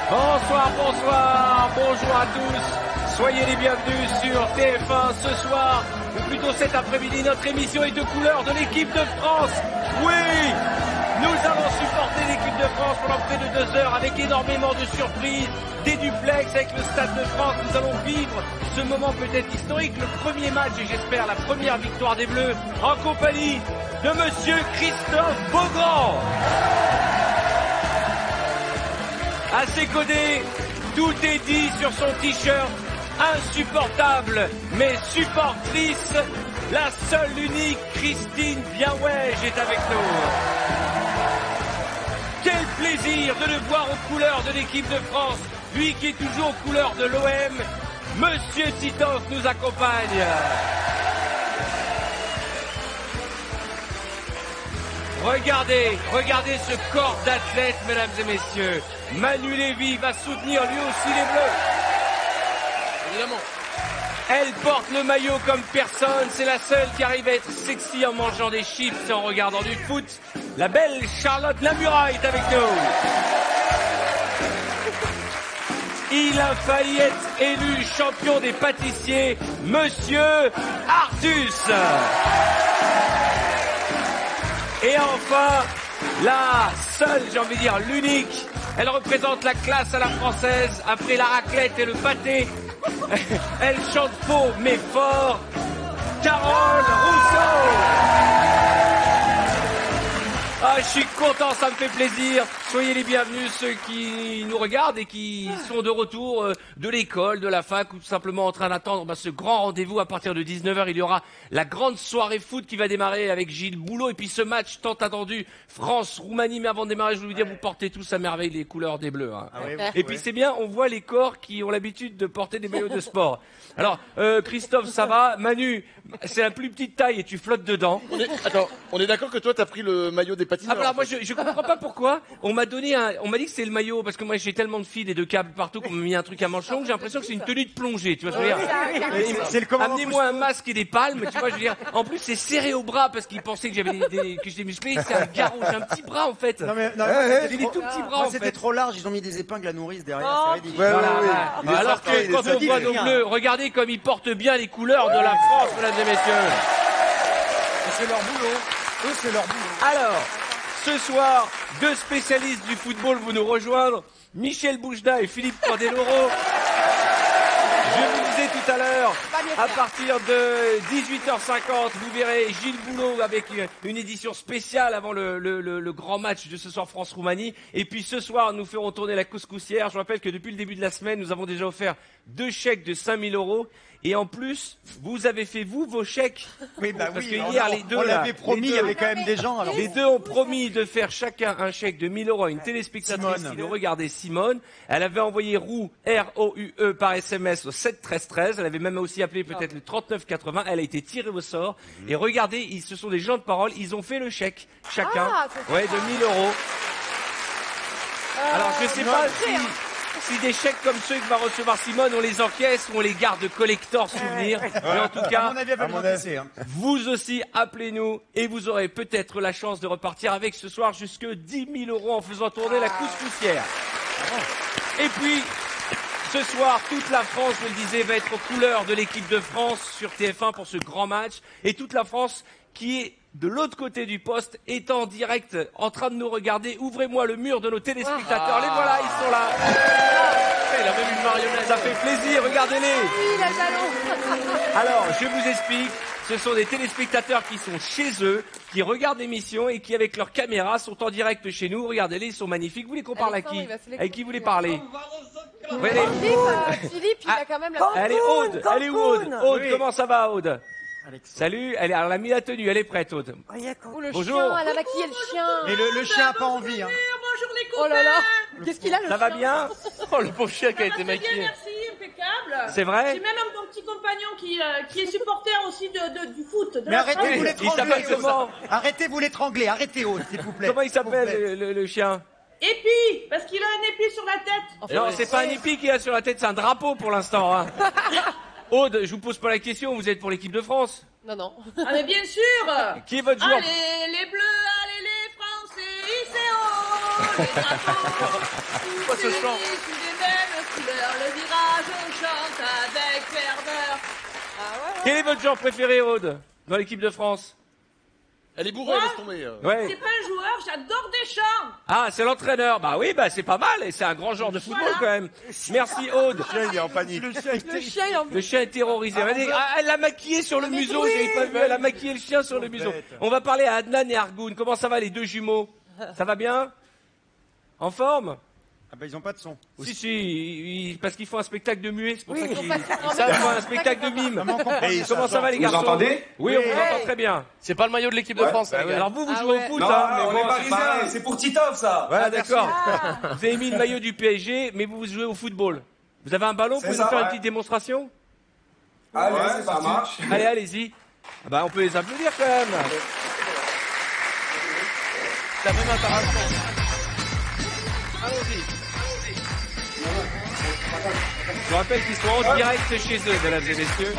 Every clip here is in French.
Bonsoir, bonsoir, bonjour à tous. Soyez les bienvenus sur TF1 ce soir, ou plutôt cet après-midi. Notre émission est de couleur de l'équipe de France. Oui, nous allons supporter l'équipe de France pendant près de 2 heures avec énormément de surprises, des duplex avec le Stade de France. Nous allons vivre ce moment peut-être historique, le premier match et j'espère la première victoire des Bleus en compagnie de Monsieur Christophe Beaugrand. À ses côtés, tout est dit sur son t-shirt, insupportable, mais supportrice, la seule, l'unique Christine Bienwege est avec nous. Quel plaisir de le voir aux couleurs de l'équipe de France, lui qui est toujours aux couleurs de l'OM, Monsieur Titoff nous accompagne. Regardez ce corps d'athlète, mesdames et messieurs. Manu Lévy va soutenir lui aussi les Bleus. Évidemment. Elle porte le maillot comme personne. C'est la seule qui arrive à être sexy en mangeant des chips et en regardant du foot. La belle Charlotte Lamura est avec nous. Il a failli être élu champion des pâtissiers, Monsieur Artus. Et enfin, la seule, j'ai envie de dire l'unique, elle représente la classe à la française, après la raclette et le pâté, elle chante faux mais fort, Carole Rousseau. Ah, je suis content, ça me fait plaisir. Soyez les bienvenus ceux qui nous regardent et qui sont de retour de l'école, de la fac ou tout simplement en train d'attendre ce grand rendez-vous. À partir de 19h, il y aura la grande soirée foot qui va démarrer avec Gilles Boulot et puis ce match tant attendu France-Roumanie. Mais avant de démarrer, je voulais vous dire, vous portez tous à merveille les couleurs des Bleus. Hein. Ah oui, et puis c'est bien, on voit les corps qui ont l'habitude de porter des maillots de sport. Alors, Christophe, ça va. Manu, c'est la plus petite taille et tu flottes dedans. On est d'accord que toi, t'as pris le maillot des patineurs. Ah, voilà, moi, je comprends pas pourquoi. On m'a dit que c'est le maillot, parce que moi, j'ai tellement de fils et de câbles partout qu'on m'a mis un truc à manches longues, j'ai l'impression que c'est une tenue de plongée, tu vois ce que je veux dire? C'est le commandant. Amenez-moi un masque et des palmes, tu vois, je veux dire. En plus, c'est serré au bras parce qu'ils pensaient que que j'étais musclé, c'est un garrot, j'ai un petit bras, en fait. Non, mais j'ai des tout petits bras, en c'était fait. trop large, ils ont mis des épingles à nourrice derrière, c'est ridicule. Voilà. Alors que quand on voit nos Bleus, regardez comme ils portent bien les couleurs de la France, mesdames et messieurs. C'est leur boulot. Eux, c'est leur boulot. Alors, ce soir, 2 spécialistes du football vont nous rejoindre, Michel Boujda et Philippe Candeloro. Je vous disais tout à l'heure, à partir de 18h50, vous verrez Gilles Boulot avec une édition spéciale avant le grand match de ce soir France-Roumanie. Et puis ce soir, nous ferons tourner la couscoussière. Je rappelle que depuis le début de la semaine, nous avons déjà offert 2 chèques de 5 000 €. Et en plus, vous avez fait, vous, vos chèques. Oui, bah parce oui, que hier, les deux, on l'avait promis, il y avait quand même des gens. Alors... Les deux ont promis de faire chacun un chèque de 1 000 € à une téléspectatrice qui nous regardait, Simone. Elle avait envoyé ROUE, R-O-U-E, par SMS au 7 13 13. Elle avait même aussi appelé peut-être le 39 80. Elle a été tirée au sort. Et regardez, ce sont des gens de parole. Ils ont fait le chèque, chacun, de 1 000 €. Alors, je sais pas si des chèques comme ceux que va recevoir Simone, on les encaisse ou on les garde de collector souvenirs. Mais en tout cas, vous aussi, appelez-nous et vous aurez peut-être la chance de repartir avec ce soir jusque 10 000 € en faisant tourner la couscoussière. Et puis, ce soir, toute la France, je le disais, va être aux couleurs de l'équipe de France sur TF1 pour ce grand match. Et toute la France qui est de l'autre côté du poste, est en direct, en train de nous regarder. Ouvrez-moi le mur de nos téléspectateurs. Les voilà, ils sont là. Il a même une marionnette. Ça fait plaisir, regardez-les. Alors, je vous explique. Ce sont des téléspectateurs qui sont chez eux, qui regardent l'émission et qui, avec leur caméra, sont en direct chez nous. Regardez-les, ils sont magnifiques. Vous voulez qu'on parle à qui? Avec qui vous voulez parler? Philippe, il a quand même la... Elle est Aude. Elle est où Aude? Aude, Oui. comment ça va Aude? Salut, elle a mis la tenue, elle est prête Aude. Oh, le Bonjour. chien, elle a maquillé le chien. Mais le chien a pas envie. Hein. Bonjour les copains. Oh là là, qu'est-ce qu'il a le Ça chien? va bien? Oh le bon chien qui a Ça été va très bien, maquillé. merci, impeccable. C'est vrai? J'ai même un petit compagnon qui est supporter aussi du foot. De Mais la arrêtez, France. vous Il s'appelle l'étrangler. comment? Arrêtez, vous l'étrangler. Arrêtez, Aude, s'il vous plaît. Comment il S'il vous s'appelle plaît. le chien? Épi, parce qu'il a un épi sur la tête. Non, c'est pas un épi qu'il a sur la tête, c'est un drapeau pour l'instant. Hein. Aude, je vous pose pas la question, vous êtes pour l'équipe de France? Non, non. Ah, mais bien sûr. Qui est votre joueur? Allez, les bleus, allez, les français, hissez haut les drapeaux. Pourquoi ce chant? Tous les mêmes couleurs, le virage, on chante avec ferveur. Quel est votre joueur préféré, Aude, dans l'équipe de France? Elle est bourrée, Quoi? laisse tomber. Ouais. C'est pas un joueur, j'adore Deschamps. Ah, c'est l'entraîneur. Bah oui, bah c'est pas mal, et c'est un grand joueur de football quand même. Merci, Aude. Il est en panique. Le chien, il est en Le chien est terrorisé. Regardez, elle l'a maquillé sur le museau, j'avais pas vu, elle a maquillé le chien sur le museau. On va parler à Adnan et Argoun. Comment ça va les deux jumeaux? Ça va bien? En forme? Ah bah ils ont pas de son. Si, parce qu'ils font un spectacle de muet, c'est pour ça qu'ils font un spectacle de mime. Comment ça va les Vous garçons? entendez? Oui, on vous entend très bien. C'est pas le maillot de l'équipe de France, ça, les gars. Alors vous jouez au foot, Non, hein? mais on est parisiens, c'est pour Titov, ça. Ah d'accord. Vous avez mis le maillot du PSG, mais vous jouez au football. Vous avez un ballon pour nous ça, faire une ouais. petite démonstration? Allez, ça marche. Allez, allez-y. Ah bah on peut les applaudir quand même. T'as même un parasol. Allons-y. Je vous rappelle qu'ils sont en direct chez eux, mesdames et messieurs,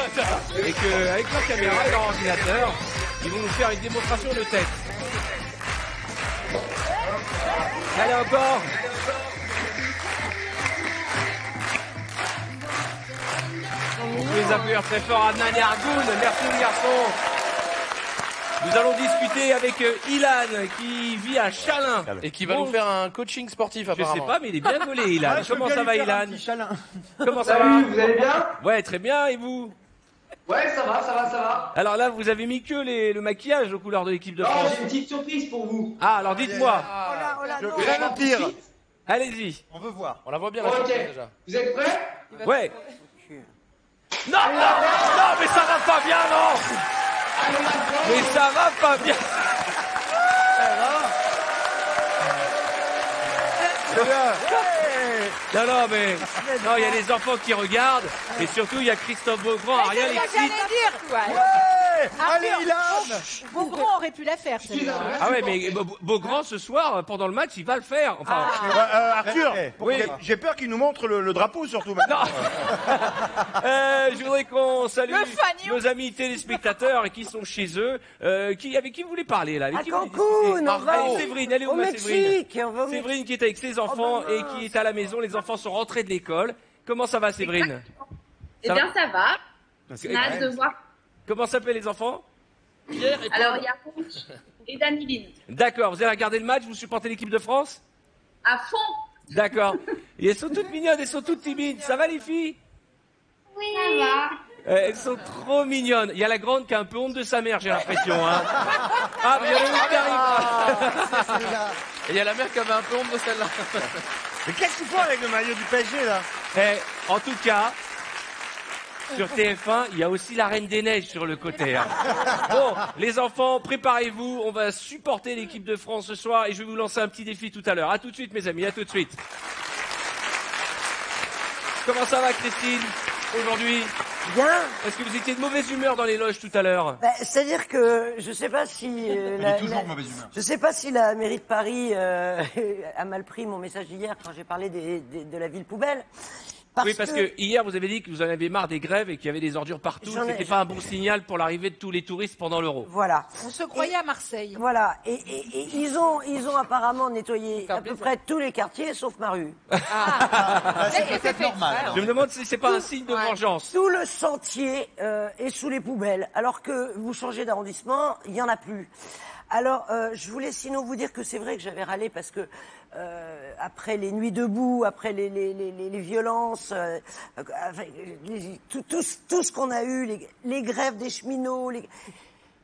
et qu'avec leur caméra et leur ordinateur, ils vont nous faire une démonstration de tête. Allez encore. On peut les applaudir très fort à Adnan et Argoun. Merci les garçons. Nous allons discuter avec Ilan qui vit à Chalin. Et qui va nous faire un coaching sportif, Je apparemment. sais pas, mais il est bien gaulé, Ilan. Comment ça va, Ilan? Comment ça Salut, va? vous allez bien? Ouais, très bien, et vous? Ouais, ça va. Alors là, vous avez mis que le maquillage aux couleurs de l'équipe de Non, France. j'ai une petite surprise pour vous. Ah, alors dites-moi. Oh là, non. Rien de pire. Allez-y. On veut voir. On la voit bien, la Ok, surprise, déjà. vous êtes prêts? Ouais. Non, mais ça va pas bien, non. Mais ça va pas bien. C'est bien. Non, mais non, il y a les enfants qui regardent, et surtout il y a Christophe Beaugrand, Ariel C'est ce que j'allais Exit. dire, toi. Allez, Ilan. Beaugrand aurait pu la faire, celle-là. Ah ouais, mais Beaugrand ce soir, pendant le match, il va le faire. Enfin, Arthur, Oui. j'ai peur qu'il nous montre le drapeau surtout maintenant. non. Je voudrais qu'on salue Le fanion. nos amis téléspectateurs qui sont chez eux. Avec qui vous voulez parler là? Avec À qui vous voulez Cancun, discuter? on va Allez, Séverine, elle est où au ma Séverine? Mexique, on va au Séverine qui est avec ses enfants et qui est à la maison. Les enfants sont rentrés de l'école. Comment ça va, Séverine? Eh bien, ça va. Parce que- On a hâte de voir. Comment s'appellent les enfants? Pierre et Alors, Paul. il y a Rouge et Daniline. D'accord, vous allez regarder le match, vous supportez l'équipe de France? À fond. D'accord. Et elles sont toutes mignonnes, elles sont toutes timides. Ça va les filles? Oui. Ça va. Elles sont trop mignonnes. Il y a la grande qui a un peu honte de sa mère, j'ai l'impression. Hein. Ah, mais il y en a une qui arrive. Et il y a la mère qui avait un peu honte de celle-là. Mais qu'est-ce qu'ils font avec le maillot du PSG là? En tout cas, sur TF1, il y a aussi la Reine des Neiges sur le côté. Hein. Bon, les enfants, préparez-vous. On va supporter l'équipe de France ce soir et je vais vous lancer un petit défi tout à l'heure. À tout de suite, mes amis, à tout de suite. Comment ça va, Christine, aujourd'hui? Bien. Est-ce que vous étiez de mauvaise humeur dans les loges tout à l'heure? Bah, c'est-à-dire que je sais pas si je sais pas si la mairie de Paris a mal pris mon message d'hier quand j'ai parlé de la ville poubelle. Oui, parce que hier, vous avez dit que vous en avez marre des grèves et qu'il y avait des ordures partout. J'en ai- C'était pas un bon signal pour l'arrivée de tous les touristes pendant l'Euro. Voilà. On se croyait à Marseille. Voilà. Et ils ont apparemment nettoyé à peu près tous les quartiers sauf ma rue. C'est peut-être normal. Je me demande si c'est pas un signe de vengeance. Tout le sentier est sous les poubelles, alors que vous changez d'arrondissement, il y en a plus. Alors, je voulais sinon vous dire que c'est vrai que j'avais râlé parce que après les nuits debout, après les violences, tout ce qu'on a eu, les grèves des cheminots,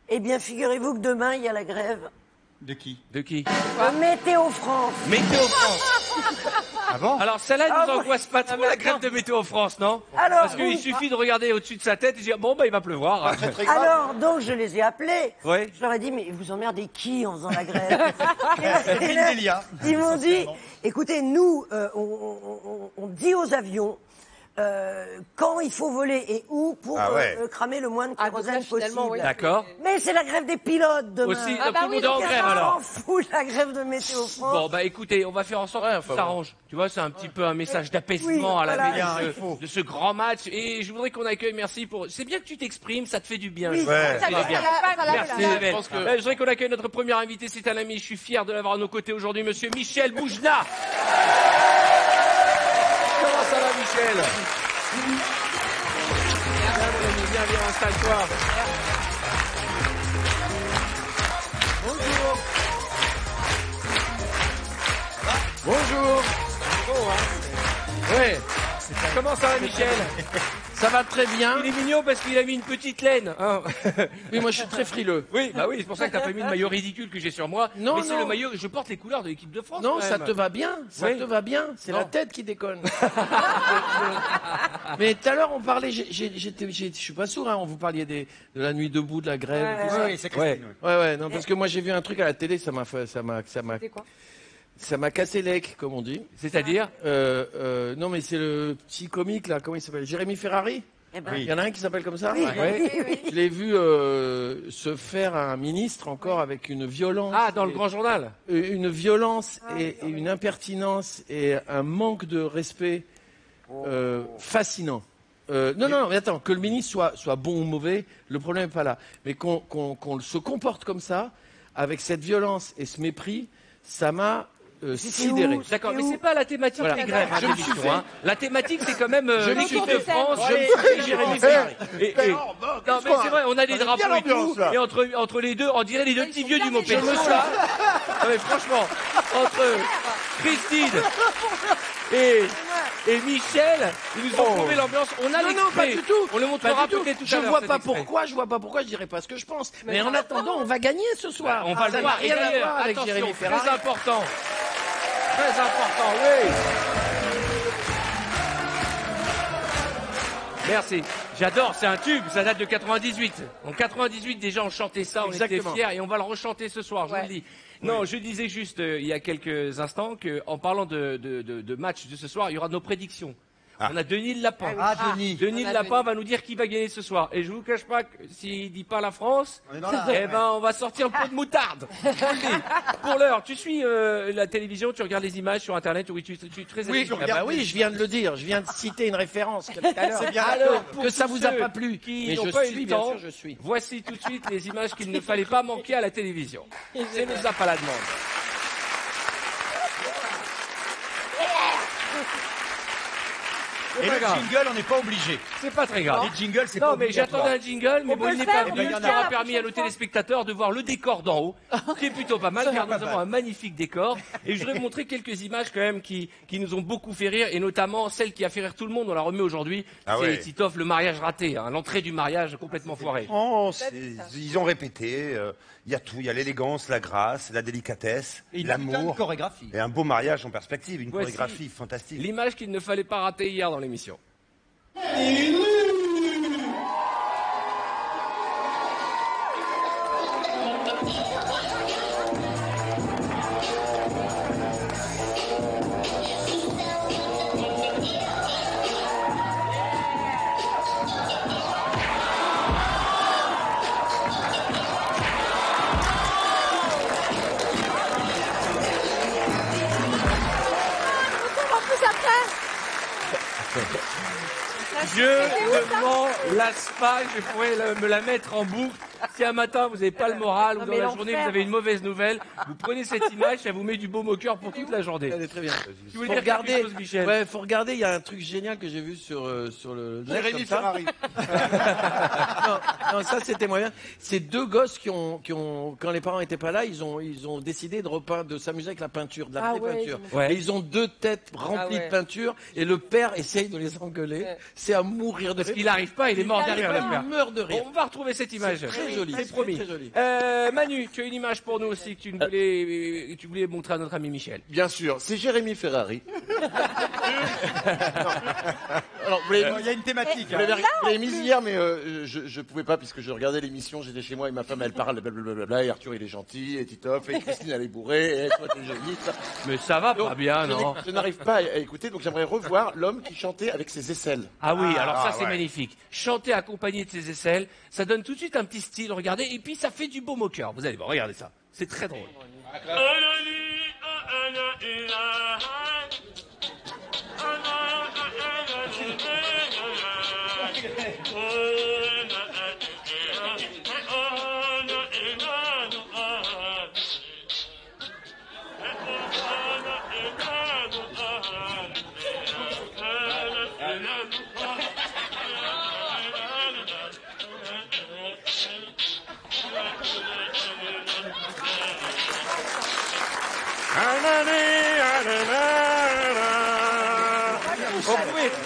eh bien, figurez-vous que demain, il y a la grève De qui? De qui? de Météo France. Météo France. Ah bon? Alors, celle-là, elle Ah, nous bon. angoisse pas trop, la grève de Météo France, non? Alors, Parce qu'il suffit de regarder au-dessus de sa tête et de dire, bon, bah, il va pleuvoir. Alors, donc, je les ai appelés. Ouais. Je leur ai dit, mais vous emmerdez qui en faisant la grève? Et Delia. ils m'ont dit, écoutez, nous, on dit aux avions quand il faut voler et où pour cramer le moins de kérosène possible. Oui. D'accord. Mais c'est la grève des pilotes demain. Aussi, Ah donc bah tout le oui, monde est en donc grève On alors. s'en fout, la grève de Météo France. Bon, bah écoutez, on va faire en sorte que ça s'arrange. Tu vois, c'est un petit peu un message d'apaisement Oui, à la voilà. veille de ce grand match. Et je voudrais qu'on accueille, merci pour... C'est bien que tu t'exprimes, ça te fait du bien. Oui, je Ouais. Ça trouve. fait bien. la Merci, Je Isabelle. pense que- Je voudrais qu'on accueille notre premier invité, c'est un ami, je suis fier de l'avoir à nos côtés aujourd'hui, monsieur Michel Boujna. Comment ça va, Michel? Viens, mon ami, viens, installe-toi. Bonjour. Bonjour. Oh, hein. Ouais. Comment ça va, Michel? Ça va très bien. Il est mignon parce qu'il a mis une petite laine. Hein. Oui, moi je suis très frileux. Oui, bah oui, c'est pour ça que t'as pas mis le maillot ridicule que j'ai sur moi. Non, mais c'est non. le maillot, je porte les couleurs de l'équipe de France. Non, quand ça même. te va bien, ça Oui. te va bien. C'est Non. la tête qui déconne. Mais tout à l'heure, on parlait, je suis pas sourd, hein, on vous parliez de la nuit debout, de la grève. Tout ça. Oui, c'est Christine. Ouais, non, parce que moi j'ai vu un truc à la télé, ça m'a quoi cassé l'ec, comme on dit. C'est-à-dire Non, mais c'est le petit comique là, comment il s'appelle? Jérémy Ferrari. Eh ben, Il y en a un qui s'appelle comme ça. oui, Ouais. oui. Je l'ai vu se faire un ministre encore avec une violence. Ah, dans le grand journal. Une violence et une impertinence et un manque de respect fascinant. Non, mais attends, que le ministre soit bon ou mauvais, le problème n'est pas là. Mais qu'on se comporte comme ça, avec cette violence et ce mépris, ça m'a sidéré. D'accord, mais c'est pas la thématique Voilà. des grèves. Je me suis fait- La thématique, c'est quand même Je me suis l'équipe fait- de France. Je me suis fait Jérémy Ferrari. Non, mais c'est vrai, on a des drapeaux et tout. Et entre les deux, on dirait les deux petits vieux du Moped. Je me suis- là. Non, mais franchement, entre Christine et Michel, ils nous ont trouvé l'ambiance. On a Non, l'extrait. pas du tout. On le montrera Pas du tout. peut-être tout à Je l'heure. vois cet pas extrait. pourquoi, je dirais pas ce que je pense. Mais en attendant, on va gagner ce soir. On va Ça le n'a voir. Et rien à d'ailleurs, voir avec attention, Jérémy Ferrari. très important. Très important, oui. Merci. J'adore, c'est un tube, ça date de 98. En 98, déjà, on chantait ça, on Exactement. était fiers et on va le rechanter ce soir, je vous le dis. Non, je disais juste il y a quelques instants qu'en parlant de match de ce soir, il y aura nos prédictions. On a Denis le Lapin. Ah, Denis. Denis le Lapin va nous dire qui va gagner ce soir. Et je vous cache pas que s'il dit pas la France, eh ben on va sortir un pot de moutarde. Je vous le dis. Pour l'heure, tu suis la télévision, tu regardes les images sur internet, oui, tu es très Oui, assidu. oui, je viens de le dire. Je viens de citer une référence tout à l'heure. Alors, pour Que ça tous vous a ceux pas plu. qui Mais n'ont je pas eu suis, le bien temps, sûr, je suis. Voici tout de suite les images qu'il ne fallait pas manquer à la télévision. C'est le zap à la demande. Et pas le grave. jingle, on n'est pas obligé. C'est pas très grave. Les jingles, c'est pas Non, mais obligatoire. j'attendais un jingle, mais On bon, peut il le n'est pas faire, venu, on peut ce le qui aura faire permis la à nos prochaine téléspectateurs de voir le décor d'en haut, qui est plutôt pas mal, car nous avons un magnifique décor. Et je voudrais vous montrer quelques images quand même qui nous ont beaucoup fait rire, et notamment celle qui a fait rire tout le monde, on la remet aujourd'hui. Ah C'est ouais. Titoff, le mariage raté, hein, l'entrée du mariage complètement foirée. Oh, ils ont répété. Il y a tout. Il y a l'élégance, la grâce, la délicatesse, Une l'amour. chorégraphie. Et un beau mariage en perspective. Une Voici chorégraphie fantastique. L'image qu'il ne fallait pas rater hier dans l'émission. En plus après. Je ne m'en lasse pas, je pourrais me la mettre en boucle. Si un matin vous n'avez pas le moral ou Non, dans mais la l'enfer. journée vous avez une mauvaise nouvelle, vous prenez cette image, ça vous met du baume au cœur pour toute la journée. Elle est très bien. Tu voulais Faut dire regarder, quelque chose, Michel? ouais, faut regarder. Il y a un truc génial que j'ai vu sur le net, Jérémy comme ça. Ferrari. Non, ça c'était moyen. C'est deux gosses qui ont, quand les parents étaient pas là, ils ont décidé de s'amuser avec la peinture, de la Ah vraie ouais, peinture. Ouais. Et ils ont deux têtes remplies Ah ouais. de peinture et le père essaye de les engueuler. Ouais. C'est à mourir de Parce rire. qu'il n'arrive pas, il est mort Il derrière arrive le pas, père. il meurt de rire. On va retrouver cette image. C'est très joli. C'est promis. Très joli. Manu, tu as une image pour nous aussi que tu voulais montrer à notre ami Michel. Bien sûr, c'est Jérémy Ferrari. Alors, Il y a une thématique. vous l'avez mise hier, mais je pouvais pas puisque je regardais l'émission, j'étais chez moi et ma femme elle parle, blablabla, et Arthur il est gentil, et Titoff, et Christine elle est bourrée, et toi t'es jolie. Mais ça va pas bien, non? Je n'arrive pas à écouter, donc j'aimerais revoir l'homme qui chantait avec ses aisselles. Ah oui, alors ça c'est magnifique. Chanter accompagné de ses aisselles, ça donne tout de suite un petit style, regardez, et puis ça fait du baume au cœur. Vous allez voir, regardez ça. C'est très drôle.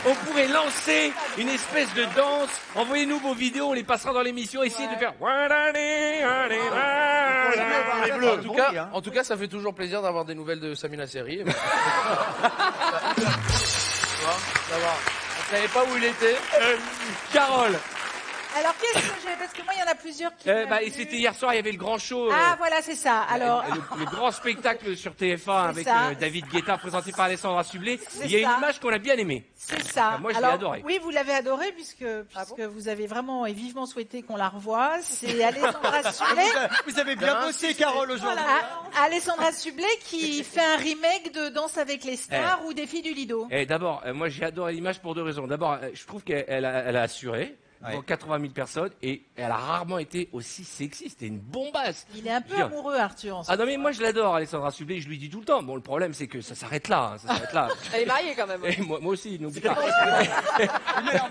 On pourrait lancer une espèce de danse. Envoyez-nous vos vidéos, on les passera dans l'émission. Essayez de faire. En tout cas, ça fait toujours plaisir d'avoir des nouvelles de Samina Seri. On savait pas où il était. Carole. Alors, qu'est-ce que j'ai? Parce que moi, il y en a plusieurs qui. Et c'était hier soir, il y avait le grand show. Ah, voilà, c'est ça. Alors. Le grand spectacle sur TF1 avec David Guetta, présenté par Alessandra Sublet. Il y a une image qu'on a bien aimée. C'est ça. Moi, je l'ai adoré. Oui, vous l'avez adoré puisque vous avez vraiment et vivement souhaité qu'on la revoie. C'est Alessandra Sublet. Vous avez bien bossé, Carole, aujourd'hui. Voilà. Alessandra Sublet qui fait un remake de Danse avec les stars ou Défi du Lido. D'abord, moi, j'ai adoré l'image pour deux raisons. D'abord, je trouve qu'elle a assuré. Devant 80 000 personnes, et elle a rarement été aussi sexy. C'était une bombasse. Il est un peu amoureux, Arthur. Ah non, mais moi je l'adore, Alessandra Sublet, je lui dis tout le temps. Bon, le problème c'est que ça s'arrête là. Ça s'arrête là. Elle est mariée quand même. Et moi aussi, n'oublie pas.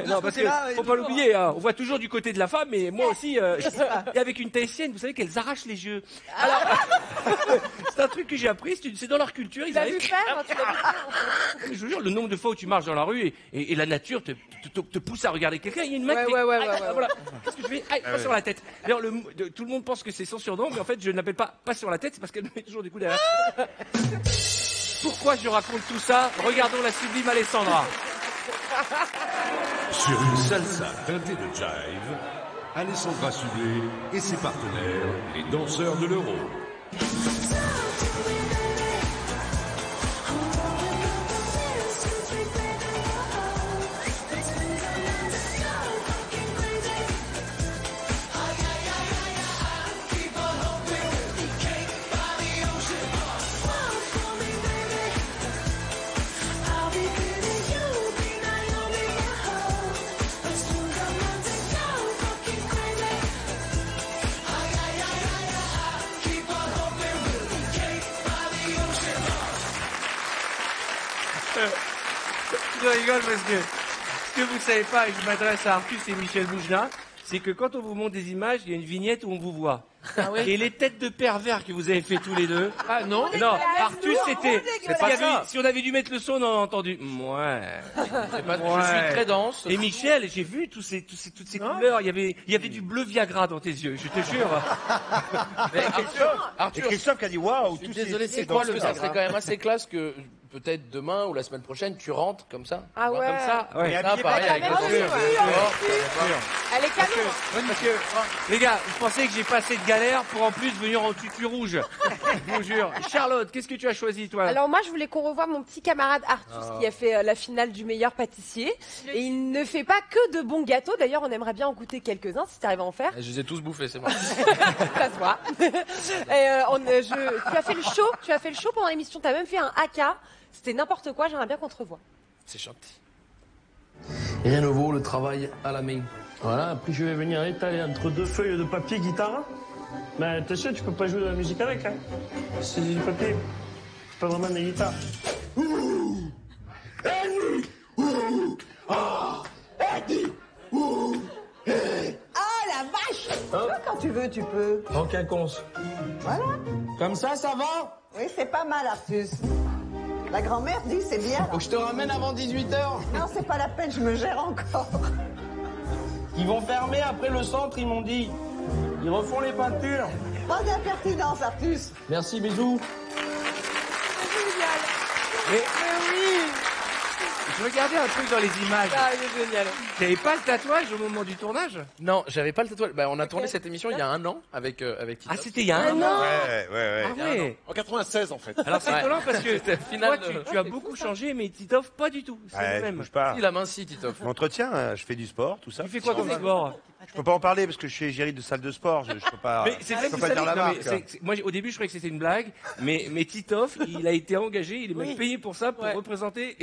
Non, parce que faut pas l'oublier. Hein. On voit toujours du côté de la femme, mais moi aussi. Et avec une Tahitienne, vous savez qu'elles arrachent les yeux. Alors, c'est un truc que j'ai appris. C'est dans leur culture. Tu l'as vu faire, tu l'as vu faire. Mais je vous jure, le nombre de fois où tu marches dans la rue et la nature te pousse à regarder quelqu'un. Il y a une meuf qui voilà. Qu'est-ce que je fais? Pas sur la tête. D'ailleurs, tout le monde pense que c'est sans surnom, mais en fait, je ne l'appelle pas sur la tête, c'est parce qu'elle me met toujours des coups derrière. Pourquoi je raconte tout ça? Regardons la sublime Alessandra. Sur une salsa teintée de jive, Alessandra Sublet et ses partenaires, les danseurs de l'Euro. Je rigole parce que ce que vous savez pas, et je m'adresse à Artus et Michel Boujna, c'est que quand on vous montre des images, il y a une vignette où on vous voit. Ah oui. Et les têtes de pervers que vous avez fait tous les deux. Ah non. Non, Artus c'était. C'est pas ça. Si on avait dû mettre le son, on aurait entendu. Ouais. C'est pas, je suis très dense. Et Michel, j'ai vu toutes ces couleurs. Il y avait du bleu Viagra dans tes yeux, je te jure. Et Christophe qui a dit waouh. Je suis désolé, c'est quoi le? Ça serait quand même assez classe que peut-être demain ou la semaine prochaine tu rentres comme ça. Ah ouais. Comme ça. Ouais. Ça, pareil avec le sûr. Elle est canon. Parce que, les gars, vous pensez que j'ai pas assez de galère pour en plus venir en tutu rouge. Je vous jure. Charlotte, qu'est-ce que tu as choisi, toi? Alors moi, je voulais qu'on revoie mon petit camarade Artus qui a fait la finale du meilleur pâtissier. Et il ne fait pas que de bons gâteaux. D'ailleurs, on aimerait bien en goûter quelques-uns si tu arrives à en faire. Je les ai tous bouffés, c'est bon. Ça se voit. Et tu as fait le show. Tu as fait le show pendant l'émission. Tu as même fait un haka. C'était n'importe quoi. J'aimerais bien qu'on te revoie. C'est gentil. Rien ne vaut le travail à la main. Voilà, après je vais venir étaler entre deux feuilles de papier guitare. Mais t'es sûr, tu peux pas jouer de la musique avec, hein. C'est du papier. C'est pas vraiment de la guitare. Ah la vache! Quand tu veux, tu peux. En quinconce. Voilà. Comme ça va? Oui, c'est pas mal, Artus. La grand-mère dit c'est bien. Faut que je te ramène avant 18h. Non, c'est pas la peine, je me gère encore. Ils vont fermer après le centre, ils m'ont dit. Ils refont les peintures. Pas d'impertinence, Artus. Merci, bisous. Mais Je regardais un truc dans les images. Ah, il est génial. T'avais pas le tatouage au moment du tournage? Non, j'avais pas le tatouage. Bah, on a tourné cette émission il y a 1 an avec Titoff. Ah, c'était il y a un an? Ouais. Ah ouais. En 96, en fait. Alors c'est étonnant parce que final toi, de- tu as beaucoup changé, mais Titoff pas du tout. C'est Ouais, le je même. bouge pas. Il a minci, Titoff. L'entretien, je fais du sport, tout ça. Tu fais quoi comme sport? Je peux pas en parler parce que je suis égérie de salle de sport. Je peux pas. Mais c'est vrai je que peux vous pas savez, dire la non, mais marque. moi au début je croyais que c'était une blague, mais Titoff, il a été engagé, il est même payé pour ça, pour représenter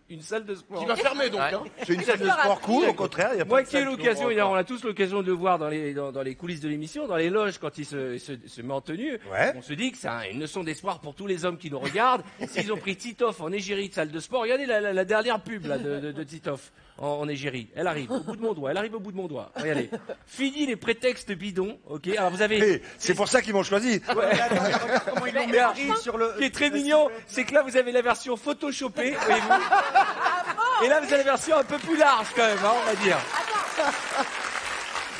une salle de sport. Qui va fermer, donc. Hein. C'est une salle de sport cool, au contraire. Il y a Moi pas de qui ai salle l'occasion, pour- on a tous l'occasion de le voir dans les coulisses de l'émission, dans les loges quand il se met en tenue. Ouais. On se dit que c'est une leçon d'espoir pour tous les hommes qui nous regardent. S'ils ont pris Titoff en égérie de salle de sport, regardez la dernière pub là, de Titoff en égérie. Elle arrive au bout de mon doigt. Regardez. Fini les prétextes bidons, ok. Alors vous avez. Hey, c'est pour ça qu'ils m'ont choisi. Comment ils l'ont mis sur le... Ce qui est très mignon, c'est que là vous avez la version photoshopée, voyez-vous. Et là vous avez la version un peu plus large quand même, hein, on va dire.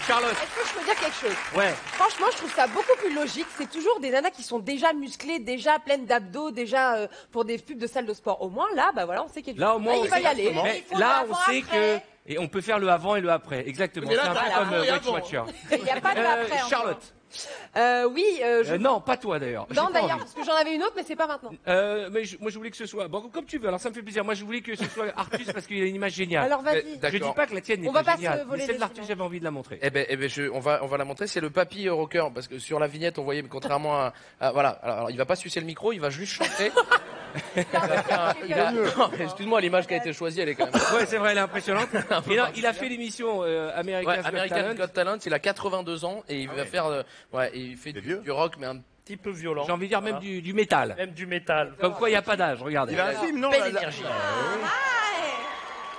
Charlotte. Est-ce que je peux dire quelque chose? Ouais. Franchement, je trouve ça beaucoup plus logique. C'est toujours des nanas qui sont déjà musclées, déjà pleines d'abdos, déjà pour des pubs de salle de sport. Au moins, là, bah voilà, on sait qu'il Là au moins, il va y aller. Mais Il faut là le on avant, sait après. que et on peut faire le avant et le après, exactement. Mais là, C'est un t'as peu l'avant comme et Watch avant. Watcher. Il n'y a pas de après. encore. Charlotte. Oui, je... Non, pas toi d'ailleurs. J'ai Non, pas d'ailleurs, envie. parce que j'en avais une autre, mais c'est pas maintenant. Mais moi je voulais que ce soit bon comme tu veux. Alors ça me fait plaisir. Moi je voulais que ce soit Artus parce qu'il a une image géniale. Alors vas-y. Je dis pas que la tienne n'est On va pas pas se géniale. voler Mais celle des d'Artus, images. j'avais envie de la montrer. Eh ben, on va la montrer. C'est le papy rocker parce que sur la vignette, on voyait, mais contrairement voilà. Alors, il va pas sucer le micro, il va juste chanter. Non, mais excuse-moi, l'image qui a été choisie, elle est quand même. Ouais, c'est vrai, elle est impressionnante. Et là, il a fait l'émission America's Got American Talent. Got Talent, il a 82 ans et il va faire, il fait du rock, mais un petit peu violent. J'ai envie de dire même du métal. Même du métal. Comme quoi, il n'y a pas d'âge. Regardez. Il a un film, non? Belle énergie.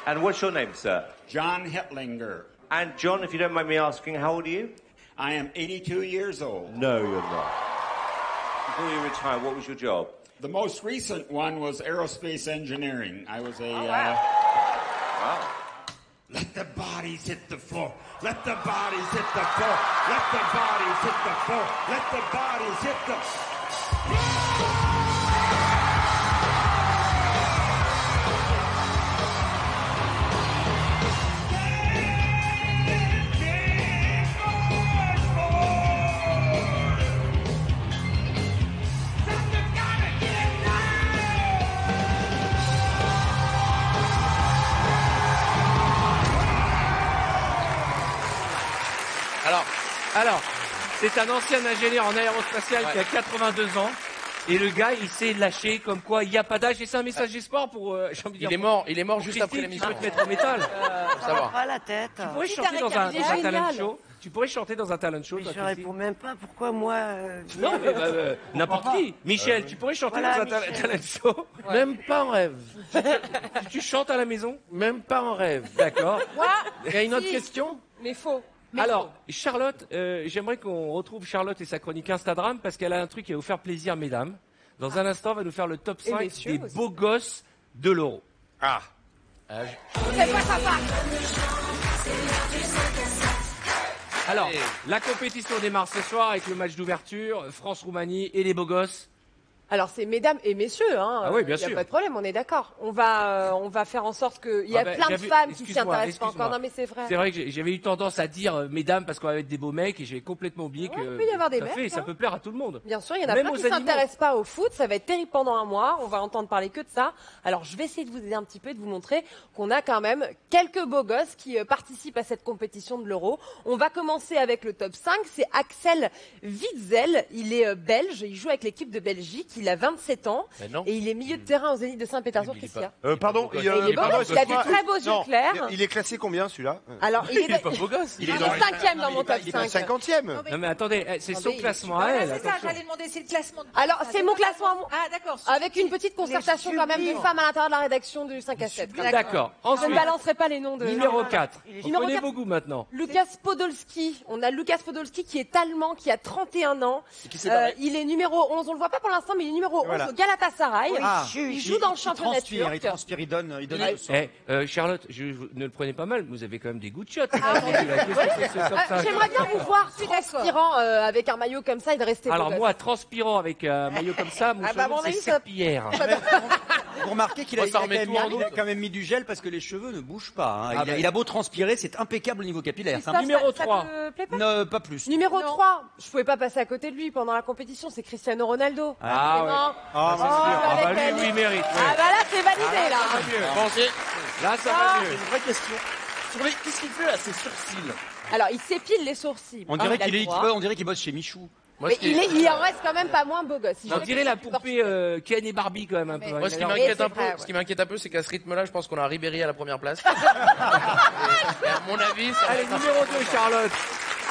And what's your name, sir? John Hetlinger. And John, if you don't mind me asking, how old are you? I am 82 years old. No, you're not. Before you retired, what was your job? The most recent one was aerospace engineering. I was a... Wow. Let the bodies hit the floor. Let the bodies hit the floor. Let the bodies hit the floor. Let the bodies hit the... Alors, c'est un ancien ingénieur en aérospatial qui a 82 ans. Et le gars, il s'est lâché comme quoi il n'y a pas d'âge. Et c'est un message d'espoir pour. J'ai envie de dire, Il est mort juste après l'émission. Tu peux te mettre au métal. Ça va. Pas la tête. Tu pourrais Si chanter t'arrêtes, dans un il est talent génial. show. Tu pourrais chanter dans un talent show. Mais toi, je Christine. réponds même pas pourquoi moi. Non, mais n'importe qui. Michel, tu pourrais chanter Voilà, dans un Michel. talent show. Même pas en rêve. Tu chantes à la maison. Même pas en rêve. D'accord. Moi, Il y a une autre si. question? Mais faux. Mais Alors, Charlotte, j'aimerais qu'on retrouve Charlotte et sa chronique Instagram parce qu'elle a un truc qui va vous faire plaisir, mesdames. Dans un instant, elle va nous faire le top 5 messieurs des aussi. beaux gosses de l'euro. Ah. c'est pas sympa. Alors, la compétition démarre ce soir avec le match d'ouverture, France-Roumanie et les beaux gosses. Alors c'est mesdames et messieurs, hein. Ah oui, bien y a sûr. pas de problème, on est d'accord. On va faire en sorte qu'il y a Ah ben, plein de j'avais- femmes qui s'y excuse-moi, intéressent pas excuse-moi. encore. Non mais c'est vrai. C'est vrai que j'avais eu tendance à dire mesdames parce qu'on va être des beaux mecs et j'ai complètement oublié que il peut y avoir des tout à fait, mecs, ça hein. peut plaire à tout le monde. Bien sûr, il y en a Même plein aux qui animaux. s'intéressent pas au foot. Ça va être terrible pendant un mois. On va entendre parler que de ça. Alors, je vais essayer de vous aider un petit peu, de vous montrer qu'on a quand même quelques beaux gosses qui participent à cette compétition de l'Euro. On va commencer avec le top 5. C'est Axel Witzel. Il est belge. Il joue avec l'équipe de Belgique. Il a 27 ans. Mais non. Et il est milieu de terrain au Zénith de Saint-Pétersbourg. Mais il est Qu'est-ce qu'il y a pas- Pardon. il est beau pardon, gosse, il a des excuse-moi. très beaux yeux Non, clairs. Il est classé combien celui-là? Alors, il est pas beau gosse. il est 5e dans mon top Il est pas 5. 50e. Non mais attendez, c'est son Attendez, classement à Voilà, elle. c'est ça, attention. j'allais demander, c'est le classement. Alors, c'est mon classement à moi. Ah, d'accord. Avec une petite concertation quand même de sublimes. femmes à l'intérieur de la rédaction du 5 à 7. D'accord. Je ne Ensuite, balancerai pas les noms de... numéro 4. On Numéro connaît 4. beaucoup maintenant. Lucas Podolski. On a Lucas Podolski qui est allemand, qui a 31 ans. Il est numéro 11. On le voit pas pour l'instant, mais il est numéro 11 Voilà. au Galatasaray. Ah, il joue dans le championnat turc. Il transpire, il donne le son. Charlotte, ne le prenez pas mal, vous avez quand même des goûts de shot. Qu'est-ce que c'est que ce top 5? J'aimerais bien vous voir transpirant avec un maillot comme ça et de rester beau Alors gosse. moi, transpirant avec un maillot comme ça, mon Ah bah, surnom à mon c'est avis, ça- Serpillière. Vous remarquez qu'il a, Moi, ça remet tout en il a doute. quand même mis du gel parce que les cheveux ne bougent pas. Hein. Ah Il a beau transpirer, c'est impeccable au niveau capillaire. Christophe, Numéro ça 3. te plaît pas Non, pas plus. Numéro 3, je pouvais pas passer à côté de lui pendant la compétition, c'est Cristiano Ronaldo. Ah ouais. Vraiment. Ah, c'est Oh, sûr. Ah bah avec lui, elle. oui, il mérite. ouais. Ah bah là, c'est validé, là. Ça va mieux. Pensez. Là, ça Ah. va mieux. Une vraie question. Qu'est-ce qu'il fait là, ses sourcils? Alors, il s'épile les sourcils. On dirait Il a qu'il le est, droit. on dirait qu'il bosse chez Michou. Moi, Mais ce qui, il en reste quand même pas moins beau gosse. Il On joue dirait avec la les poupée Ken et Barbie quand même un peu. moi, ce qui Et m'inquiète c'est un peu, vrai, ce qui m'inquiète un peu, c'est qu'à ce rythme-là, je pense qu'on a Ribéry à la première place. Et à mon avis, ça va Allez, être un numéro 2, Charlotte.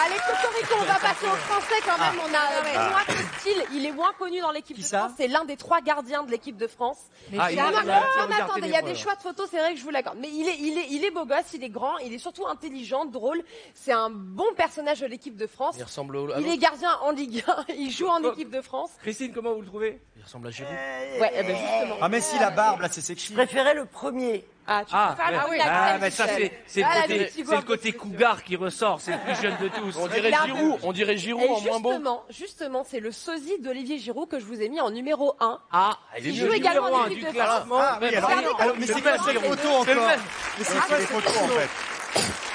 Allez, Cocorico, on va passer au français quand même. On a Benoît Costil, il est moins connu dans l'équipe de ça France. C'est l'un des 3 gardiens de l'équipe de France. Ah, il Non, est non, là, non, tu mais regardes attendez, il y a des ténébreux. choix de photos, c'est vrai que je vous l'accorde. Mais il est beau gosse, il est grand, il est surtout intelligent, drôle. C'est un bon personnage de l'équipe de France. Il ressemble au. Il est gardien en Ligue 1, il joue en équipe de France. Christine, comment vous le trouvez? Il ressemble à Giroud. Ouais, eh ben justement. Ah mais si la barbe là, c'est sexy. Je préférais le premier. Ah, tu Ah, préfères ouais. le Ah, Michel. mais ça c'est Ah, le la côté, petite c'est voix le côté cougar qui ressort, c'est le plus jeune de tous. On dirait Il a un Giroud. On dirait Giroud Et en moins beau. justement, c'est le sosie d'Olivier Giroud que je vous ai mis en numéro 1. Ah, il est Il mieux joue également numéro en 1 équipe du de France. classement. Ah oui, alors, Regardez alors, comme mais il c'est est quoi bien cette fait. photo C'est le encore même. Mais c'est quoi cette photo en fait?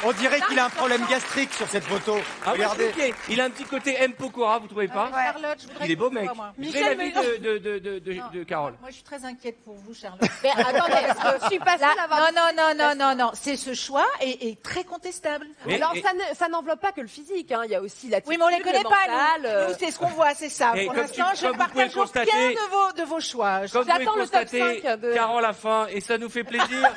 On dirait qu'il a un problème gastrique sur cette photo. Ah, Regardez. regardez. Il a un petit côté M. Pokora, vous trouvez pas? Charlotte, je voudrais Il est beau que tu mec. sois, moi. J'ai l'avis de Carole. Moi, je suis très inquiète pour vous, Charlotte. Mais attendez, parce que je suis pas seule à avoir... Non. C'est ce choix est très contestable. Mais- Alors, et- ça n'enveloppe pas que le physique, hein. Il y a aussi l'attitude, Oui, mais on les connaît le pas, mental, nous. Nous, c'est ce qu'on voit, c'est ça. Et Pour comme l'instant, tu- je comme vous pouvez partage constater- aucun de vos choix. Comme vous pouvez J'attends le top constater, 5 de- Carole a faim et ça nous fait plaisir.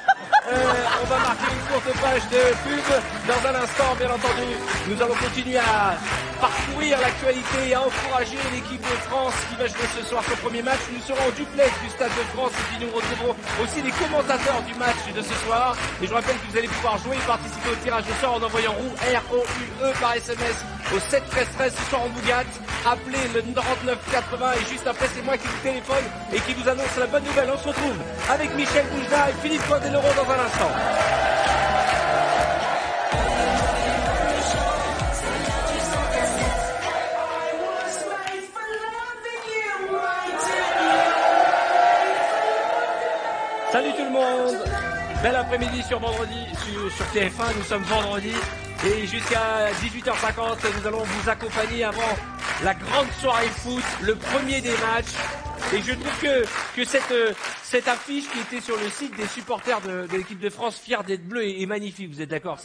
On va marquer une courte page de pub. Dans un instant, bien entendu, nous allons continuer à parcourir l'actualité et à encourager l'équipe de France qui va jouer ce soir son premier match. Nous serons en duplex du Stade de France et puis nous retrouverons aussi les commentateurs du match de ce soir. Et je rappelle que vous allez pouvoir jouer et participer au tirage au sort en envoyant roue R-O-U-E par SMS au 7 13 13 ce soir en Bougat. Appelez le 49 80 et juste après c'est moi qui vous téléphone et qui vous annonce la bonne nouvelle. On se retrouve avec Michel Boujna et Philippe Candeloro dans un instant. Salut tout le monde. Bel après-midi sur sur TF1, nous sommes vendredi et jusqu'à 18h50 nous allons vous accompagner avant la grande soirée foot, le premier des matchs. Et je trouve que cette affiche qui était sur le site des supporters de l'équipe de France, fiers d'être bleus, est magnifique, vous êtes d'accord?